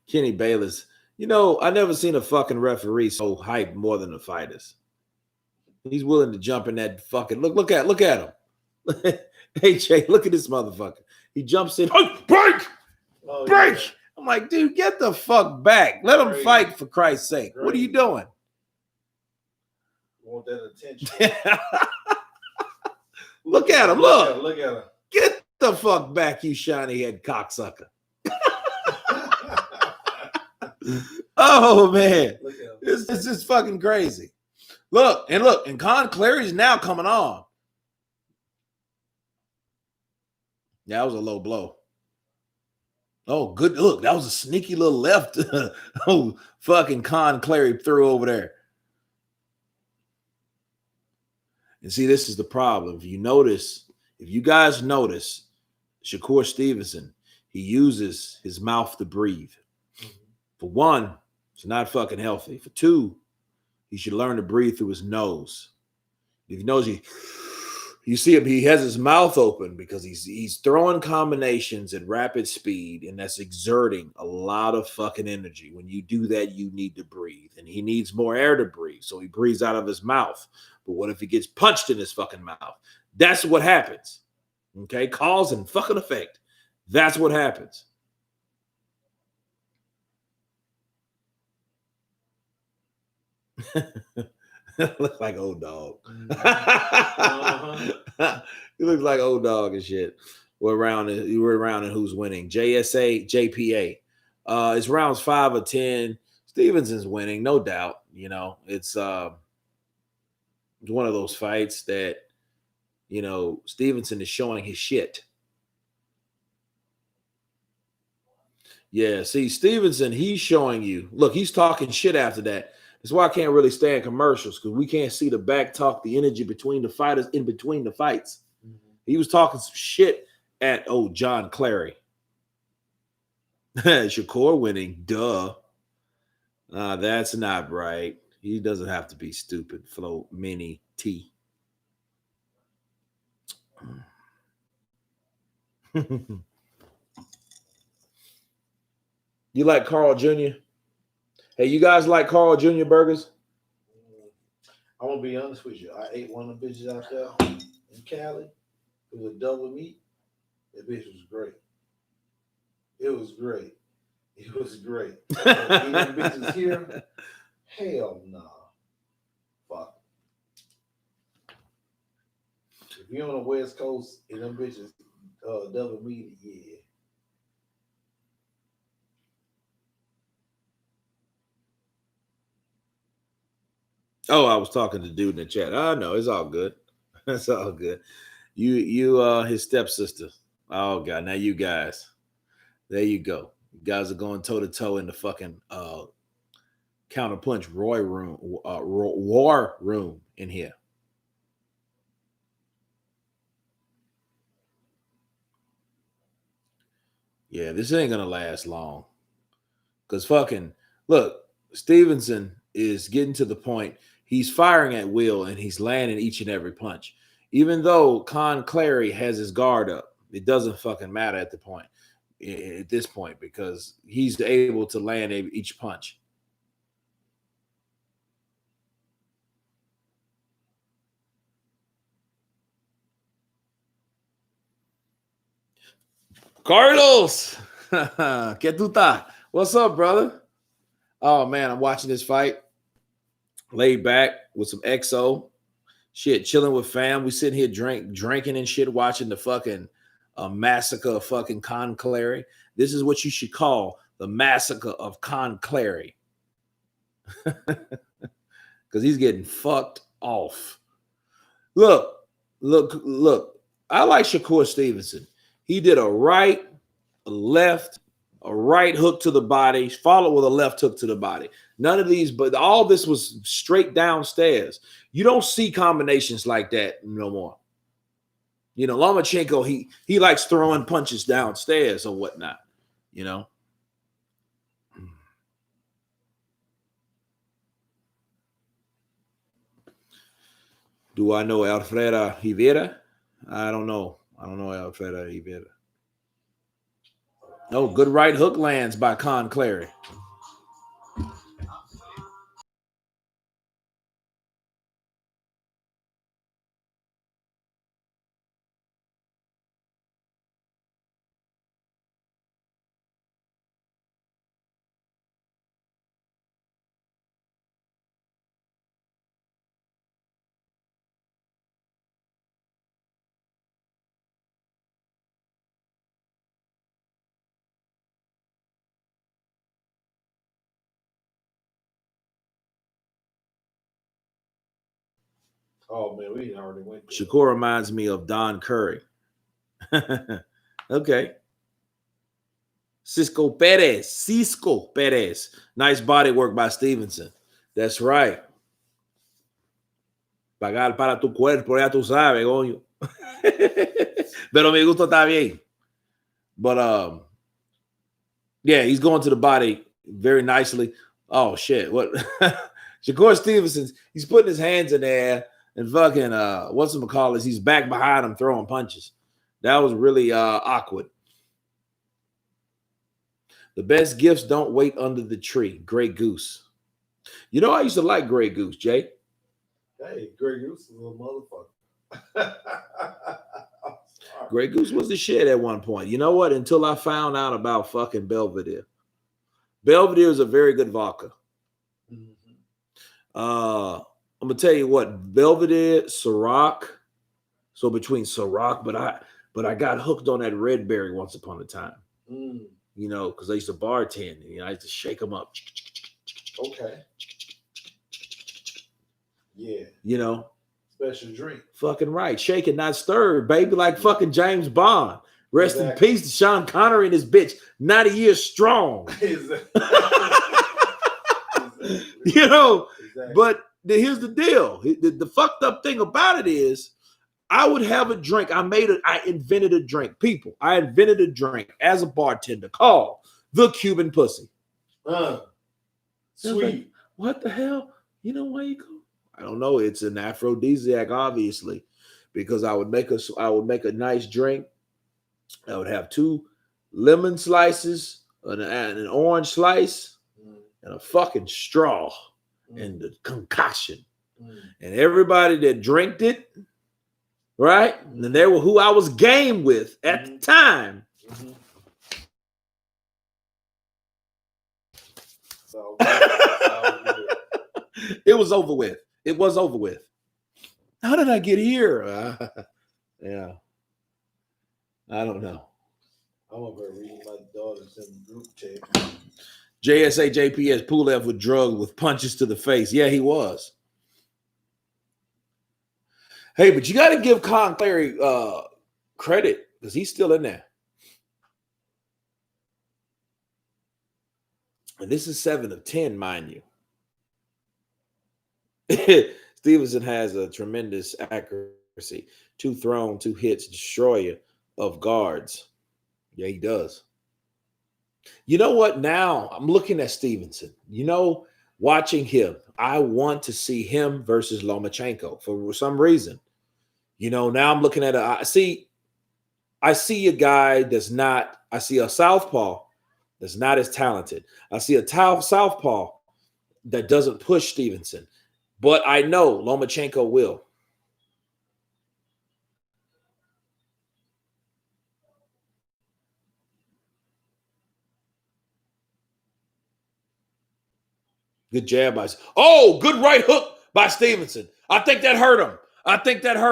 Kenny Bayless. You know, I never seen a fucking referee so hyped more than the fighters. He's willing to jump in that fucking look at him. Hey Jay, look at this motherfucker. He jumps in. Oh, break! Oh, break! Yeah. I'm like, dude, get the fuck back. Let him fight for Christ's sake. What are you doing? Want that attention. Look at him. Look. Look at him. Get the fuck back, you shiny head cocksucker. Oh man. This is fucking crazy. Look, and Kahn Clary's now coming on. That was a low blow. Oh, good. Look, that was a sneaky little left. Oh, fucking Kahn Clary threw over there. And see, this is the problem. If you guys notice, Shakur Stevenson, he uses his mouth to breathe. For one, it's not fucking healthy. For two, he should learn to breathe through his nose. If he knows you see him, he has his mouth open because he's throwing combinations at rapid speed, and that's exerting a lot of fucking energy. When you do that, you need to breathe, and he needs more air to breathe, so he breathes out of his mouth. But what if he gets punched in his fucking mouth? That's what happens. Okay, cause and fucking effect. That's what happens. Looks like old dog. He looks like old dog and shit. We're around in who's winning. JSA, JPA. It's rounds 5 or 10. Stevenson's winning, no doubt. You know, it's one of those fights that, you know, Stevenson is showing his shit. Yeah, see, Stevenson, he's showing you. Look, he's talking shit after that. That's why I can't really stand commercials, because we can't see the back talk, the energy between the fighters in between the fights. Mm-hmm. He was talking some shit at John Clary. Shakur winning, duh. That's not right. He doesn't have to be stupid. Float mini T. You like Carl Jr.? Hey, you guys like Carl Jr. burgers? I'm gonna be honest with you. I ate one of the bitches out there in Cali. It was double meat. That bitch was great. It was great. It was great. Eating bitches here? Hell no. Fuck. If you're on the West Coast and them bitches double meat, yeah. Oh, I was talking to the dude in the chat. Oh no, it's all good. It's all good. You his stepsister. Oh god, now you guys. There you go. You guys are going toe to toe in the fucking counterpunch war room in here. Yeah, this ain't gonna last long. Cause fucking look, Stevenson is getting to the point. He's firing at will and he's landing each and every punch. Even though Clary has his guard up, it doesn't fucking matter at this point because he's able to land each punch. Carlos, ¿qué tú estás? What's up, brother? Oh man, I'm watching this fight. Laid back with some XO. Shit, chilling with fam. We sitting here drinking and shit, watching the fucking massacre of fucking Clary. This is what you should call the massacre of Clary. Because he's getting fucked off. Look. I like Shakur Stevenson. He did a right, a left, a right hook to the body, followed with a left hook to the body. None of these, but all this was straight downstairs. You don't see combinations like that no more. You know, Lomachenko, he likes throwing punches downstairs or whatnot, you know. Do I know Alfredo Rivera? I don't know. I don't know Alfredo Rivera. No, good right hook lands by Clary. Oh man, we already went there. Shakur reminds me of Don Curry. Okay. Cisco Perez. Nice body work by Stevenson. That's right. Pagar para tu cuerpo, ya tú sabes, coño. Pero mi gusto está bien. But yeah, he's going to the body very nicely. Oh shit. What Shakur Stevenson, he's putting his hands in the air and fucking whatchamacallit, he's back behind him throwing punches. That was really awkward. The best gifts don't wait under the tree. Grey Goose. You know, I used to like Grey Goose, Jay. Hey, Grey Goose is a little motherfucker. Grey Goose was the shit at one point. You know what? Until I found out about fucking Belvedere. Belvedere is a very good vodka. Mm-hmm. I'm gonna tell you what, Belvedere, Ciroc. So between Ciroc, but I got hooked on that red berry once upon a time. Mm. You know, because I used to bartend. You know, I used to shake them up. Okay. Yeah. You know. Special drink. Fucking right. Shaken, not stirred, baby. Like fucking James Bond. Rest in peace to Sean Connery and his bitch. 90 years strong. Exactly. You know, exactly. But here's the deal. The fucked up thing about it is I would have a drink. I invented a drink. People, I invented a drink as a bartender called the Cuban pussy. Sweet. Like, what the hell? You know why you go? I don't know. It's an aphrodisiac, obviously, because I would make a nice drink. I would have 2 lemon slices, an orange slice, and a fucking straw, and the concoction. And everybody that drank it, right? And they were who I was game with at the time. So, it was over with. It was over with. How did I get here? Yeah. I don't know. I'm over reading my daughter's in the group chat. JSA JPS Pulev was drugged with punches to the face. Yeah, he was. Hey, but you got to give Clary credit because he's still in there. And this is 7 of 10, mind you. Stevenson has a tremendous accuracy. 2 hits, destroyer of guards. Yeah, he does. You know what? Now I'm looking at Stevenson. Watching him, I want to see him versus Lomachenko for some reason. Now I'm looking at I see a guy that's not. I see a southpaw that's not as talented. I see a southpaw that doesn't push Stevenson, but I know Lomachenko will. Good jab by. Oh, good right hook by Stevenson. I think that hurt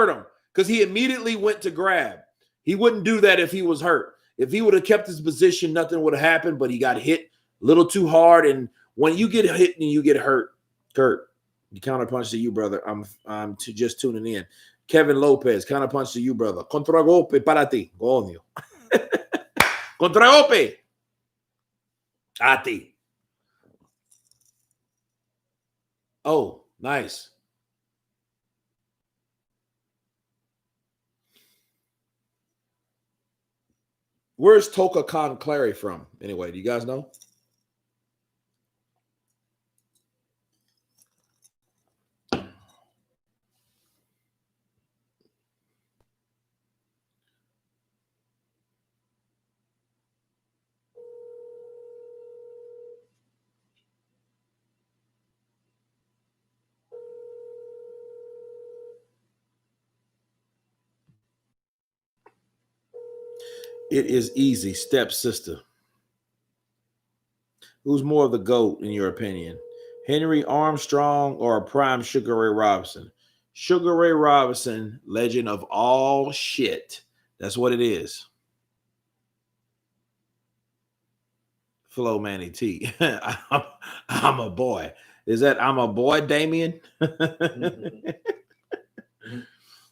him because he immediately went to grab. He wouldn't do that if he was hurt. If he would have kept his position, nothing would have happened. But he got hit a little too hard, and when you get hit and you get hurt, Kurt, the counterpunch to you, brother. I'm just tuning in. Kevin Lopez, counterpunch to you, brother. Contragolpe para ti, coño. Contragolpe a ti. Oh, nice. Where's Toka Kahn Clary from? Anyway, do you guys know? It is easy, stepsister. Who's more of the GOAT in your opinion? Henry Armstrong or prime Sugar Ray Robinson? Sugar Ray Robinson, legend of all shit. That's what it is. Flo Manny T. I'm a boy. Is that I'm a boy, Damien?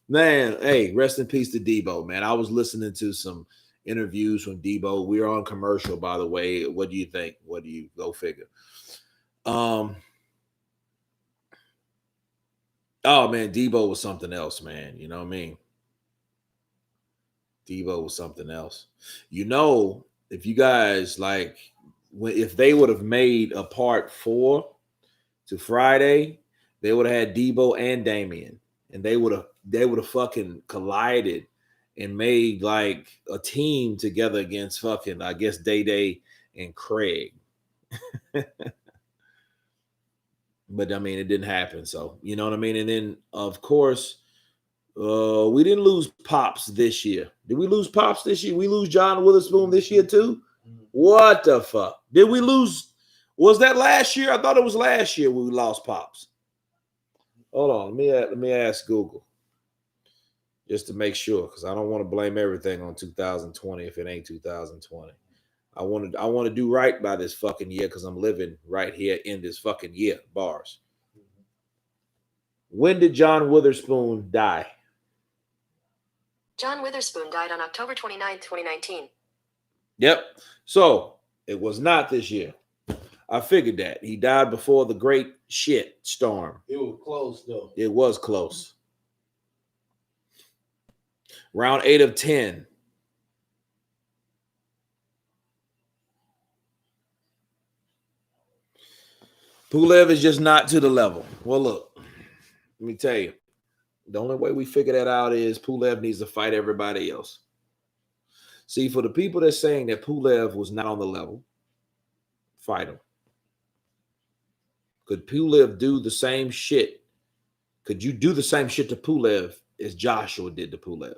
Man, hey, rest in peace to Debo, man. I was listening to some interviews from Debo. We're on commercial, by the way. What do you think? What do you go figure? Oh man, Debo was something else, man. You know what I mean? Debo was something else. If you guys if they would have made a part 4 to Friday, they would have had Debo and Damien, and they would have fucking collided and made like a team together against fucking, I guess, Day and Craig. But I mean, it didn't happen. So, you know what I mean? And then, of course, we didn't lose Pops this year. Did we lose Pops this year? We lose John Witherspoon this year too? What the fuck? Did we lose? Was that last year? I thought it was last year we lost Pops. Hold on. Let me ask Google just to make sure, because I don't want to blame everything on 2020 if it ain't 2020. I want to do right by this fucking year because I'm living right here in this fucking year. Bars. When did John Witherspoon die? John Witherspoon died on October 29th, 2019. Yep. So it was not this year. I figured that. He died before the great shit storm. It was close, though. It was close. Round 8 of 10. Pulev is just not to the level. Well, look, let me tell you. The only way we figure that out is Pulev needs to fight everybody else. See, for the people that's saying that Pulev was not on the level, fight him. Could Pulev do the same shit? Could you do the same shit to Pulev as Joshua did to Pulev?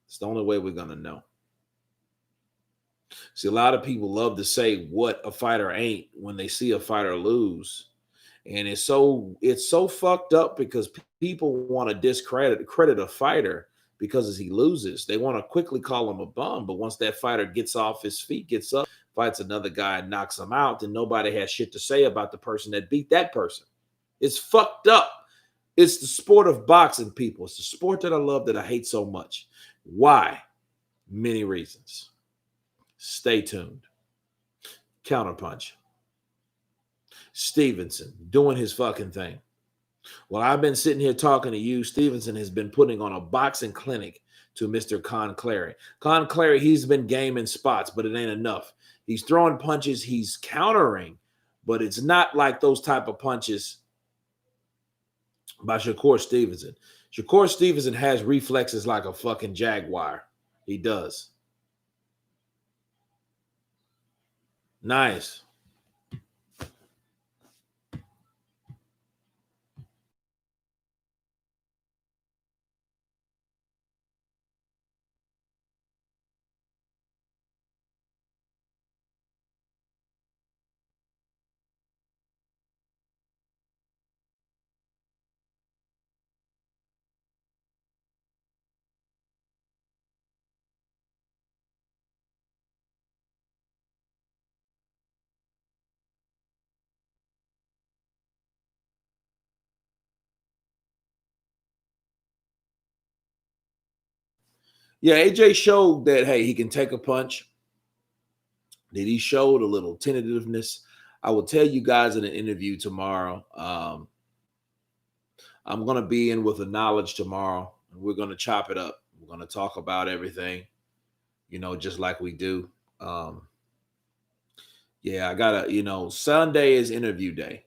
It's the only way we're going to know. See, a lot of people love to say what a fighter ain't when they see a fighter lose. And it's so fucked up because people want to discredit a fighter because as he loses. They want to quickly call him a bum. But once that fighter gets off his feet, gets up, fights another guy and knocks him out, then nobody has shit to say about the person that beat that person. It's fucked up. It's the sport of boxing, people. It's the sport that I love that I hate so much. Why? Many reasons. Stay tuned. Counterpunch. Stevenson doing his fucking thing. Well, I've been sitting here talking to you. Stevenson has been putting on a boxing clinic to Mr. Kahn Clary. Kahn Clary, he's been gaming spots, but it ain't enough. He's throwing punches, he's countering, but it's not like those type of punches by Shakur Stevenson. Shakur Stevenson has reflexes like a fucking jaguar. He does. Nice. Yeah, AJ showed that, hey, he can take a punch. That he showed a little tentativeness. I will tell you guys in an interview tomorrow. I'm going to be in with the knowledge tomorrow, and we're going to chop it up. We're going to talk about everything, just like we do. Yeah, I got to, Sunday is interview day.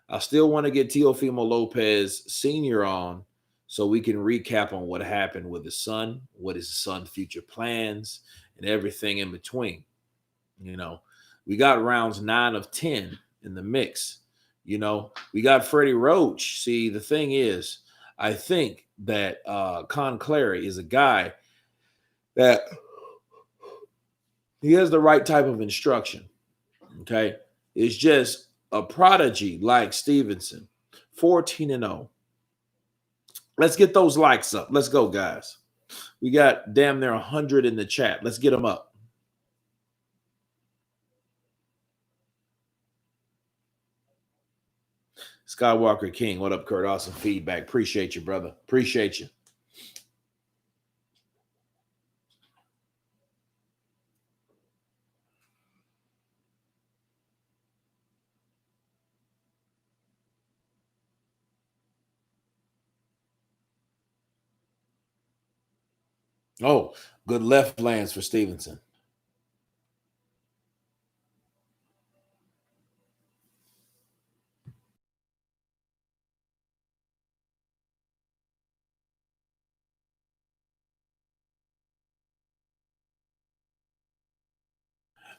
I still want to get Teofimo Lopez Sr. on so we can recap on what happened with his son, what is his son's future plans, and everything in between. We got rounds 9 of 10 in the mix. We got Freddie Roach. See, the thing is, I think that Con Clary is a guy that he has the right type of instruction. Okay. It's just a prodigy like Stevenson, 14-0. Let's get those likes up. Let's go, guys. We got damn near 100 in the chat. Let's get them up. Skywalker King, what up, Kurt? Awesome feedback. Appreciate you, brother. Appreciate you. Oh, good left lands for Stevenson.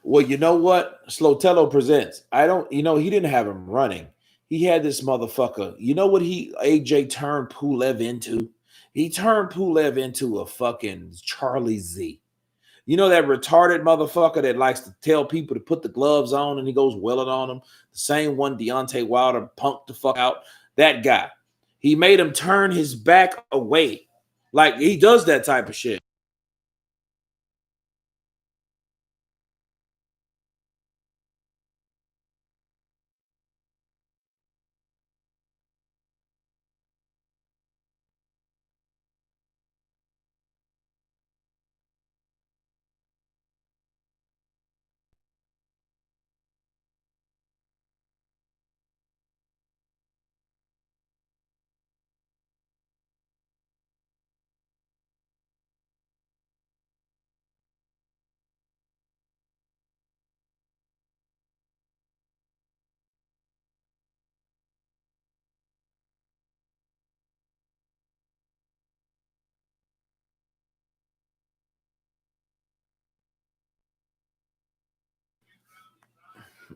Well, you know what? Slotello presents. I don't, he didn't have him running. He had this motherfucker. You know what AJ turned Pulev into? He turned Pulev into a fucking Charlie Z. You know that retarded motherfucker that likes to tell people to put the gloves on and he goes welling on them? The same one Deontay Wilder punked the fuck out. That guy. He made him turn his back away. Like he does that type of shit.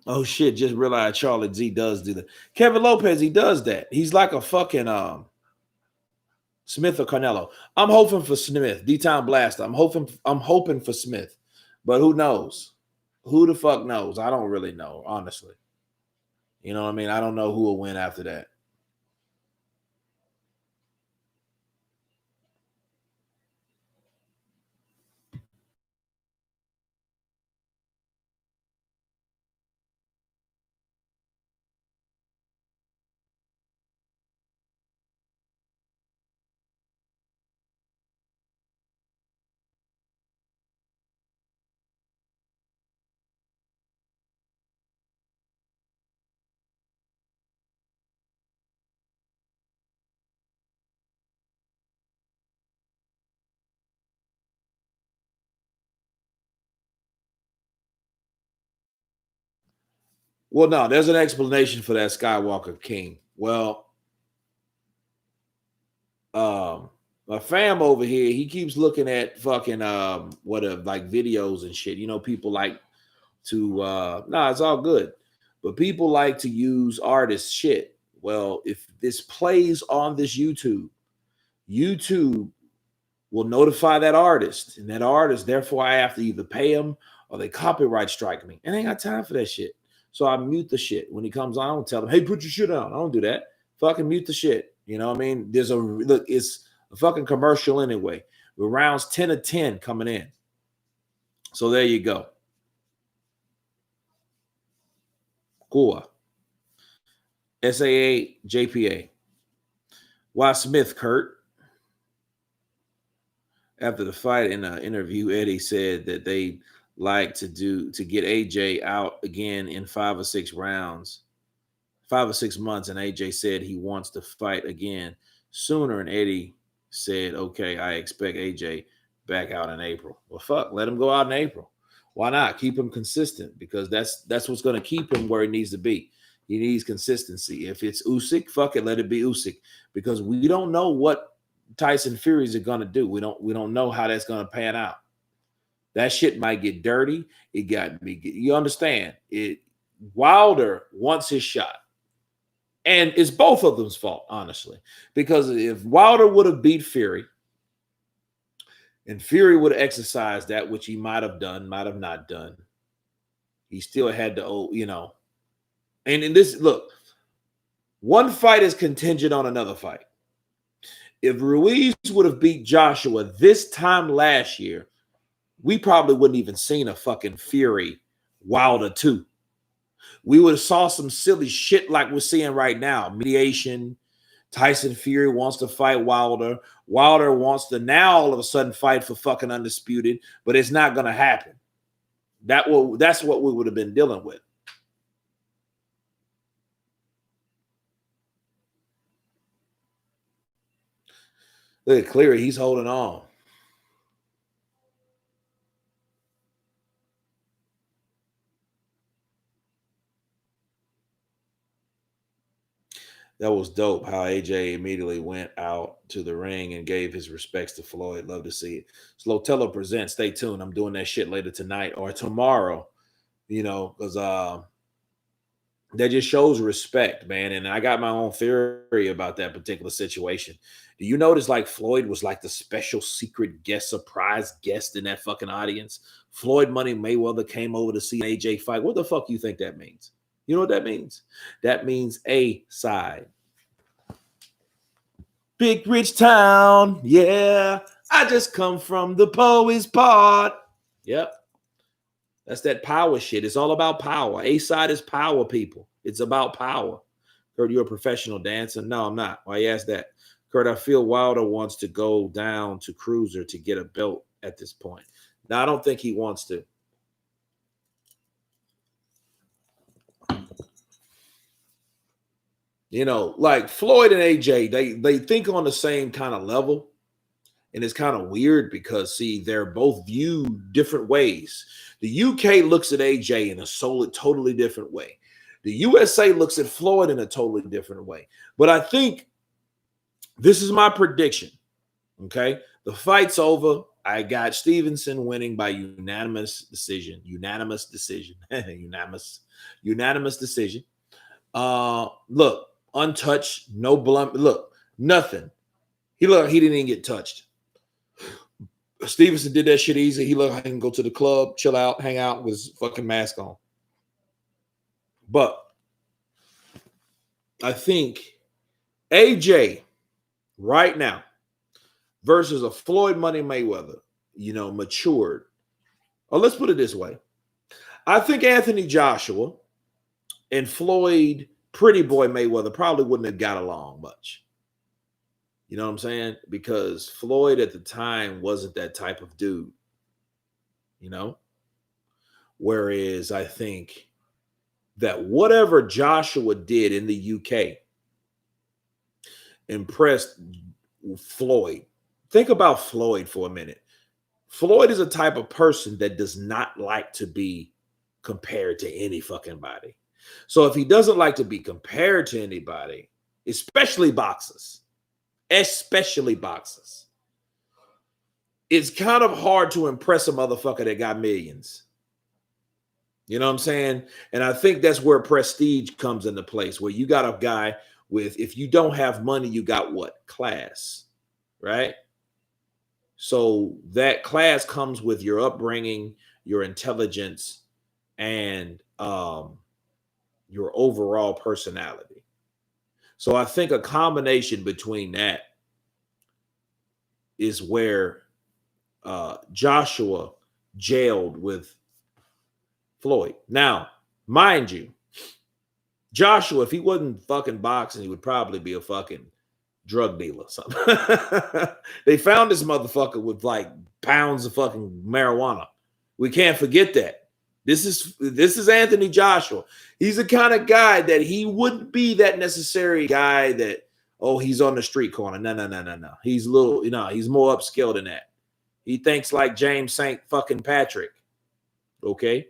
Oh shit, just realized Charlie Z does do that. Kevin Lopez, he does that. He's like a fucking Smith or Canelo. I'm hoping for Smith, D-Town Blaster. I'm hoping for Smith. But who knows? Who the fuck knows? I don't really know, honestly. You know what I mean? I don't know who will win after that. Well, no, there's an explanation for that Skywalker King. Well, my fam over here, he keeps looking at fucking like videos and shit. You know, people like to it's all good. But people like to use artist shit. Well, if this plays on this YouTube will notify that artist, and that artist, therefore, I have to either pay him or they copyright strike me. And I ain't got time for that shit. So I mute the shit. When he comes on, I don't tell him, hey, put your shit on. I don't do that. Fucking mute the shit. You know what I mean? It's a fucking commercial anyway. With rounds 10 of 10 coming in. So there you go. Cool. SAA, JPA. Y. Smith, Kurt. After the fight in an interview, Eddie said that they like to get AJ out again in 5 or 6 rounds, 5 or 6 months. And AJ said he wants to fight again sooner. And Eddie said, okay, I expect AJ back out in April. Well, fuck, let him go out in April. Why not? Keep him consistent, because that's what's going to keep him where he needs to be. He needs consistency. If it's Usyk, fuck it, let it be Usyk, because we don't know what Tyson Furies are going to do. We don't know how that's going to pan out. That shit might get dirty. It got me. You understand? Wilder wants his shot. And it's both of them's fault, honestly. Because if Wilder would have beat Fury, and Fury would have exercised that, which he might have done, might have not done, he still had to, you know. And in this, look, one fight is contingent on another fight. If Ruiz would have beat Joshua this time last year, we probably wouldn't even seen a fucking Fury Wilder 2. We would have saw some silly shit like we're seeing right now. Mediation. Tyson Fury wants to fight Wilder. Wilder wants to now all of a sudden fight for fucking undisputed, but it's not going to happen. That's what we would have been dealing with. Look at Clary, he's holding on. That was dope how AJ immediately went out to the ring and gave his respects to Floyd. Love to see it. Slotella presents. Stay tuned. I'm doing that shit later tonight or tomorrow, you know, because that just shows respect, man. And I got my own theory about that particular situation. Do you notice like Floyd was like the special secret guest, surprise guest in that fucking audience? Floyd Money Mayweather came over to see an AJ fight. What the fuck you think that means? You know what that means? That means A side. Big rich town. Yeah. I just come from the Poets Pod. Yep. That's that power shit. It's all about power. A side is power, people. It's about power. Kurt, you're a professional dancer? No, I'm not. Why you ask that? Kurt, I feel Wilder wants to go down to cruiser to get a belt at this point. No, I don't think he wants to. You know, like Floyd and AJ, they think on the same kind of level. And it's kind of weird because, see, they're both viewed different ways. The UK looks at AJ in a totally different way. The USA looks at Floyd in a totally different way. But I think this is my prediction, okay? The fight's over. I got Stevenson winning by unanimous decision. Unanimous decision. Unanimous decision. Look, untouched, no blunt. Look, nothing. He didn't even get touched. Stevenson did that shit easy. He looked like he can go to the club, chill out, hang out with his fucking mask on. But I think AJ right now versus a Floyd Money Mayweather, you know, matured. Or let's put it this way. I think Anthony Joshua and Floyd Pretty Boy Mayweather probably wouldn't have got along much. You know what I'm saying? Because Floyd at the time wasn't that type of dude, you know? Whereas I think that whatever Joshua did in the UK impressed Floyd. Think about Floyd for a minute. Floyd is a type of person that does not like to be compared to any fucking body. So if he doesn't like to be compared to anybody, especially boxers, it's kind of hard to impress a motherfucker that got millions. You know what I'm saying? And I think that's where prestige comes into place, where you got a guy with, if you don't have money, you got what? Class, right? So that class comes with your upbringing, your intelligence, and your overall personality. So I think a combination between that is where Joshua jailed with Floyd. Now, mind you, Joshua, if he wasn't fucking boxing, he would probably be a fucking drug dealer or something. They found this motherfucker with like pounds of fucking marijuana. We can't forget that. This is Anthony Joshua. He's the kind of guy that he wouldn't be that necessary guy that, oh, he's on the street corner. No. He's he's more upscale than that. He thinks like James St. fucking Patrick. Okay.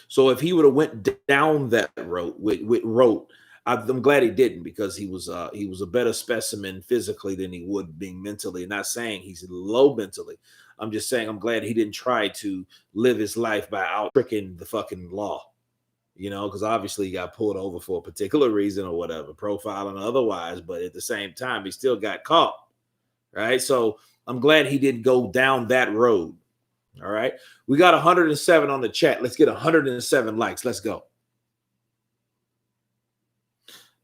So if he would have went down that road I'm glad he didn't, because he was a better specimen physically than he would being mentally. Not saying he's low mentally. I'm just saying I'm glad he didn't try to live his life by out tricking the fucking law, because obviously he got pulled over for a particular reason or whatever, profiling or otherwise. But at the same time, he still got caught, right? So I'm glad he didn't go down that road. All right. We got 107 on the chat. Let's get 107 likes. Let's go.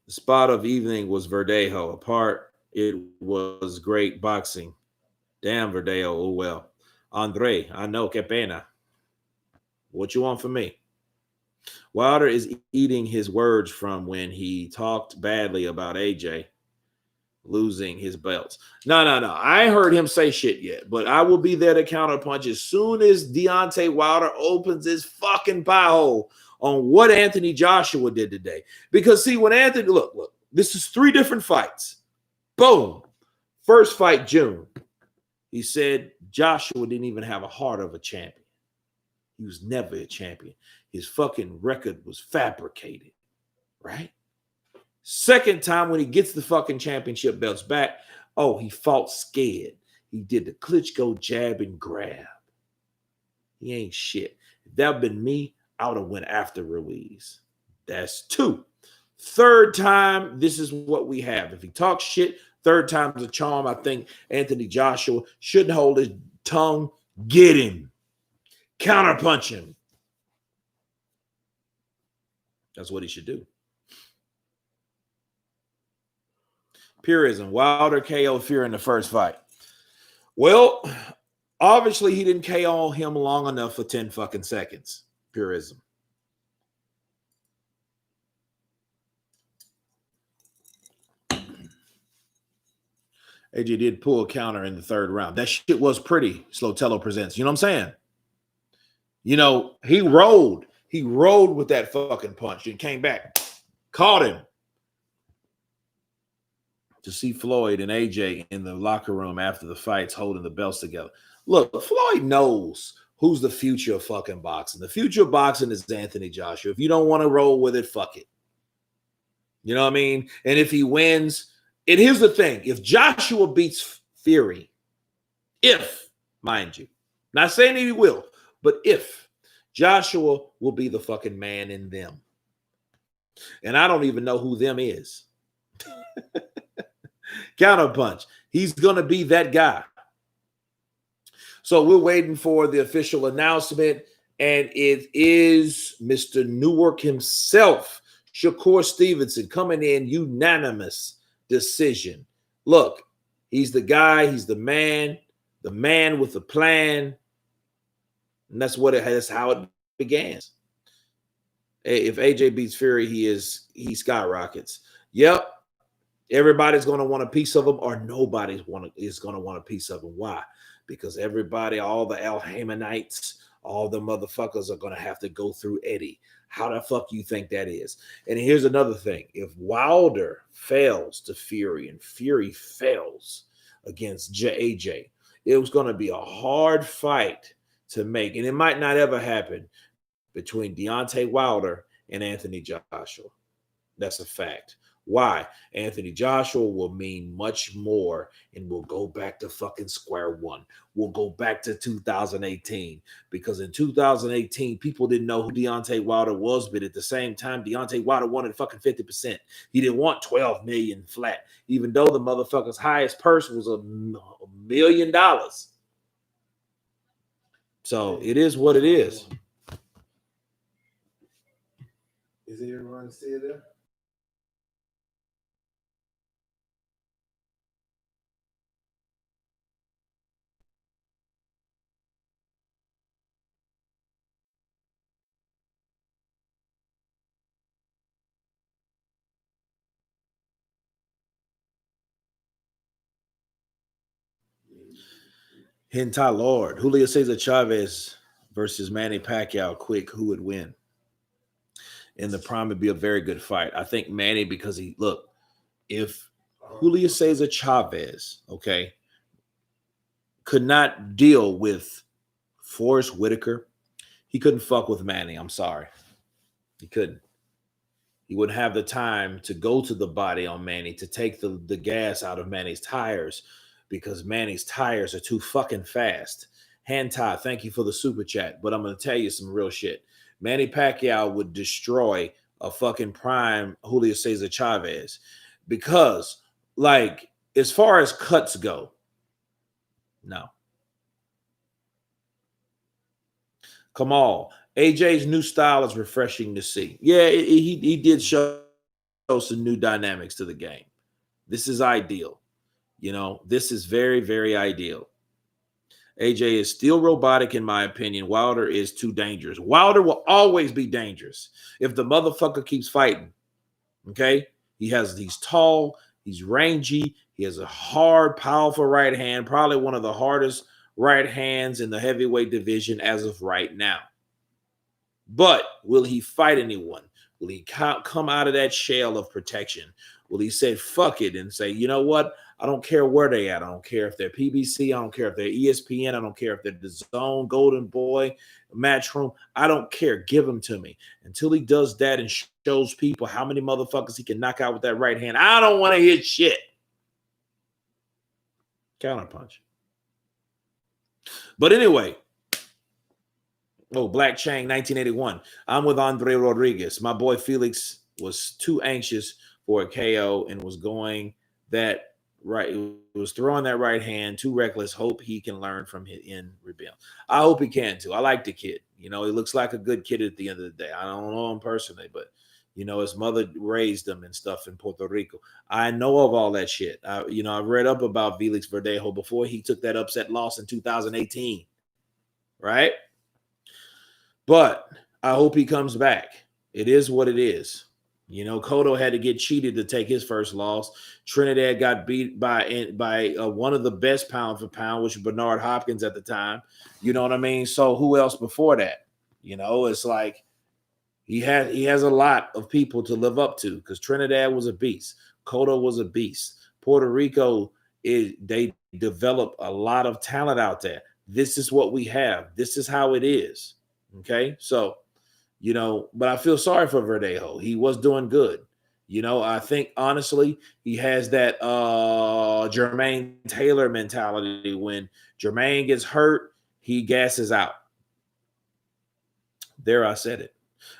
The spot of evening was Verdejo. Apart, it was great boxing. Damn, Verdejo. Oh, well. Andre, I know. Que pena. What you want from me? Wilder is eating his words from when he talked badly about AJ losing his belts. No. I ain't heard him say shit yet, but I will be there to counterpunch as soon as Deontay Wilder opens his fucking pie hole on what Anthony Joshua did today. Because see, when Anthony, look, this is 3 different fights. Boom. First fight, June. He said Joshua didn't even have a heart of a champion. He was never a champion. His fucking record was fabricated, right? Second time, when he gets the fucking championship belts back, oh, he fought scared. He did the Klitschko jab and grab. He ain't shit. If that had been me, I would have went after Ruiz. That's 2. Third time, this is what we have. If he talks shit, third time's a charm. I think Anthony Joshua shouldn't hold his tongue. Get him. Counterpunch him. That's what he should do. Purism. Wilder KO Fury in the first fight. Well, obviously he didn't KO him long enough for 10 fucking seconds. Purism. AJ did pull a counter in the third round. That shit was pretty. Slotello presents. You know what I'm saying? He rolled. He rolled with that fucking punch and came back. Caught him. To see Floyd and AJ in the locker room after the fights holding the belts together. Look, Floyd knows who's the future of fucking boxing. The future of boxing is Anthony Joshua. If you don't want to roll with it, fuck it. You know what I mean? And if he wins, and here's the thing. If Joshua beats Fury, mind you, not saying he will, but if Joshua will be the fucking man in them. And I don't even know who them is. Counterpunch. He's going to be that guy. So we're waiting for the official announcement, and it is Mr. Newark himself, Shakur Stevenson, coming in unanimous decision. Look, he's the guy, he's the man with the plan, and that's how it began. If AJ beats Fury, he skyrockets. Yep. Everybody's going to want a piece of him, or nobody is going to want a piece of him. Why? Because everybody, all the Al Haymanites, all the motherfuckers are going to have to go through Eddie. How the fuck you think that is? And here's another thing. If Wilder fails to Fury and Fury fails against AJ, it was going to be a hard fight to make. And it might not ever happen between Deontay Wilder and Anthony Joshua. That's a fact. Why? Anthony Joshua will mean much more and we'll go back to fucking square one. We'll go back to 2018 because in 2018, people didn't know who Deontay Wilder was, but at the same time, Deontay Wilder wanted fucking 50%. He didn't want 12 million flat, even though the motherfucker's highest purse was $1 million. So it is what it is. Is everyone still there? Hentai Lord, Julio Cesar Chavez versus Manny Pacquiao. Quick, who would win? In the prime, would be a very good fight. I think Manny, because if Julio Cesar Chavez, okay, could not deal with Forrest Whitaker, he couldn't fuck with Manny. I'm sorry. He couldn't. He wouldn't have the time to go to the body on Manny to take the gas out of Manny's tires because Manny's tires are too fucking fast. Hentai, thank you for the super chat, but I'm going to tell you some real shit. Manny Pacquiao would destroy a fucking prime Julio Cesar Chavez because, like, as far as cuts go, no. Kamal, AJ's new style is refreshing to see. Yeah, he did show some new dynamics to the game. This is ideal. This is very, very ideal. AJ is still robotic, in my opinion. Wilder is too dangerous. Wilder will always be dangerous if the motherfucker keeps fighting. Okay? He's tall, he's rangy, he has a hard, powerful right hand, probably one of the hardest right hands in the heavyweight division as of right now. But will he fight anyone? Will he come out of that shell of protection? Will he say, fuck it, and say, you know what? I don't care where they at. I don't care if they're PBC. I don't care if they're ESPN. I don't care if they're the Zone, Golden Boy, Matchroom. I don't care. Give them to me. Until he does that and shows people how many motherfuckers he can knock out with that right hand, I don't want to hear shit. Counterpunch. But anyway, Black Chang, 1981. I'm with Andre Rodriguez. My boy Felix was too anxious for a KO and was going that right. It was throwing that right hand, too reckless. Hope he can learn from it in rebel. I hope he can too. I like the kid. He looks like a good kid at the end of the day. I don't know him personally, but his mother raised him and stuff in Puerto Rico. I know of all that shit. I've read up about Felix Verdejo before he took that upset loss in 2018. Right? But I hope he comes back. It is what it is. Cotto had to get cheated to take his first loss. Trinidad got beat by one of the best pound for pound, which was Bernard Hopkins at the time. You know what I mean? So who else before that? It's like he has a lot of people to live up to because Trinidad was a beast. Cotto was a beast. Puerto Rico, they develop a lot of talent out there. This is what we have. This is how it is. Okay, so, but I feel sorry for Verdejo. He was doing good. I think, honestly, he has that Jermaine Taylor mentality. When Jermaine gets hurt, he gasses out. There, I said it.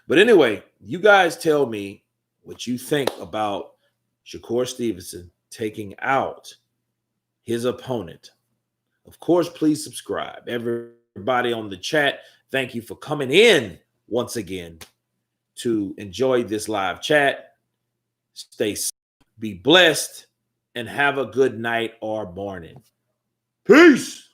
But anyway, you guys tell me what you think about Shakur Stevenson taking out his opponent. Of course, please subscribe. Everybody on the chat, thank you for coming in once again to enjoy this live chat. Stay safe, be blessed, and have a good night or morning. Peace.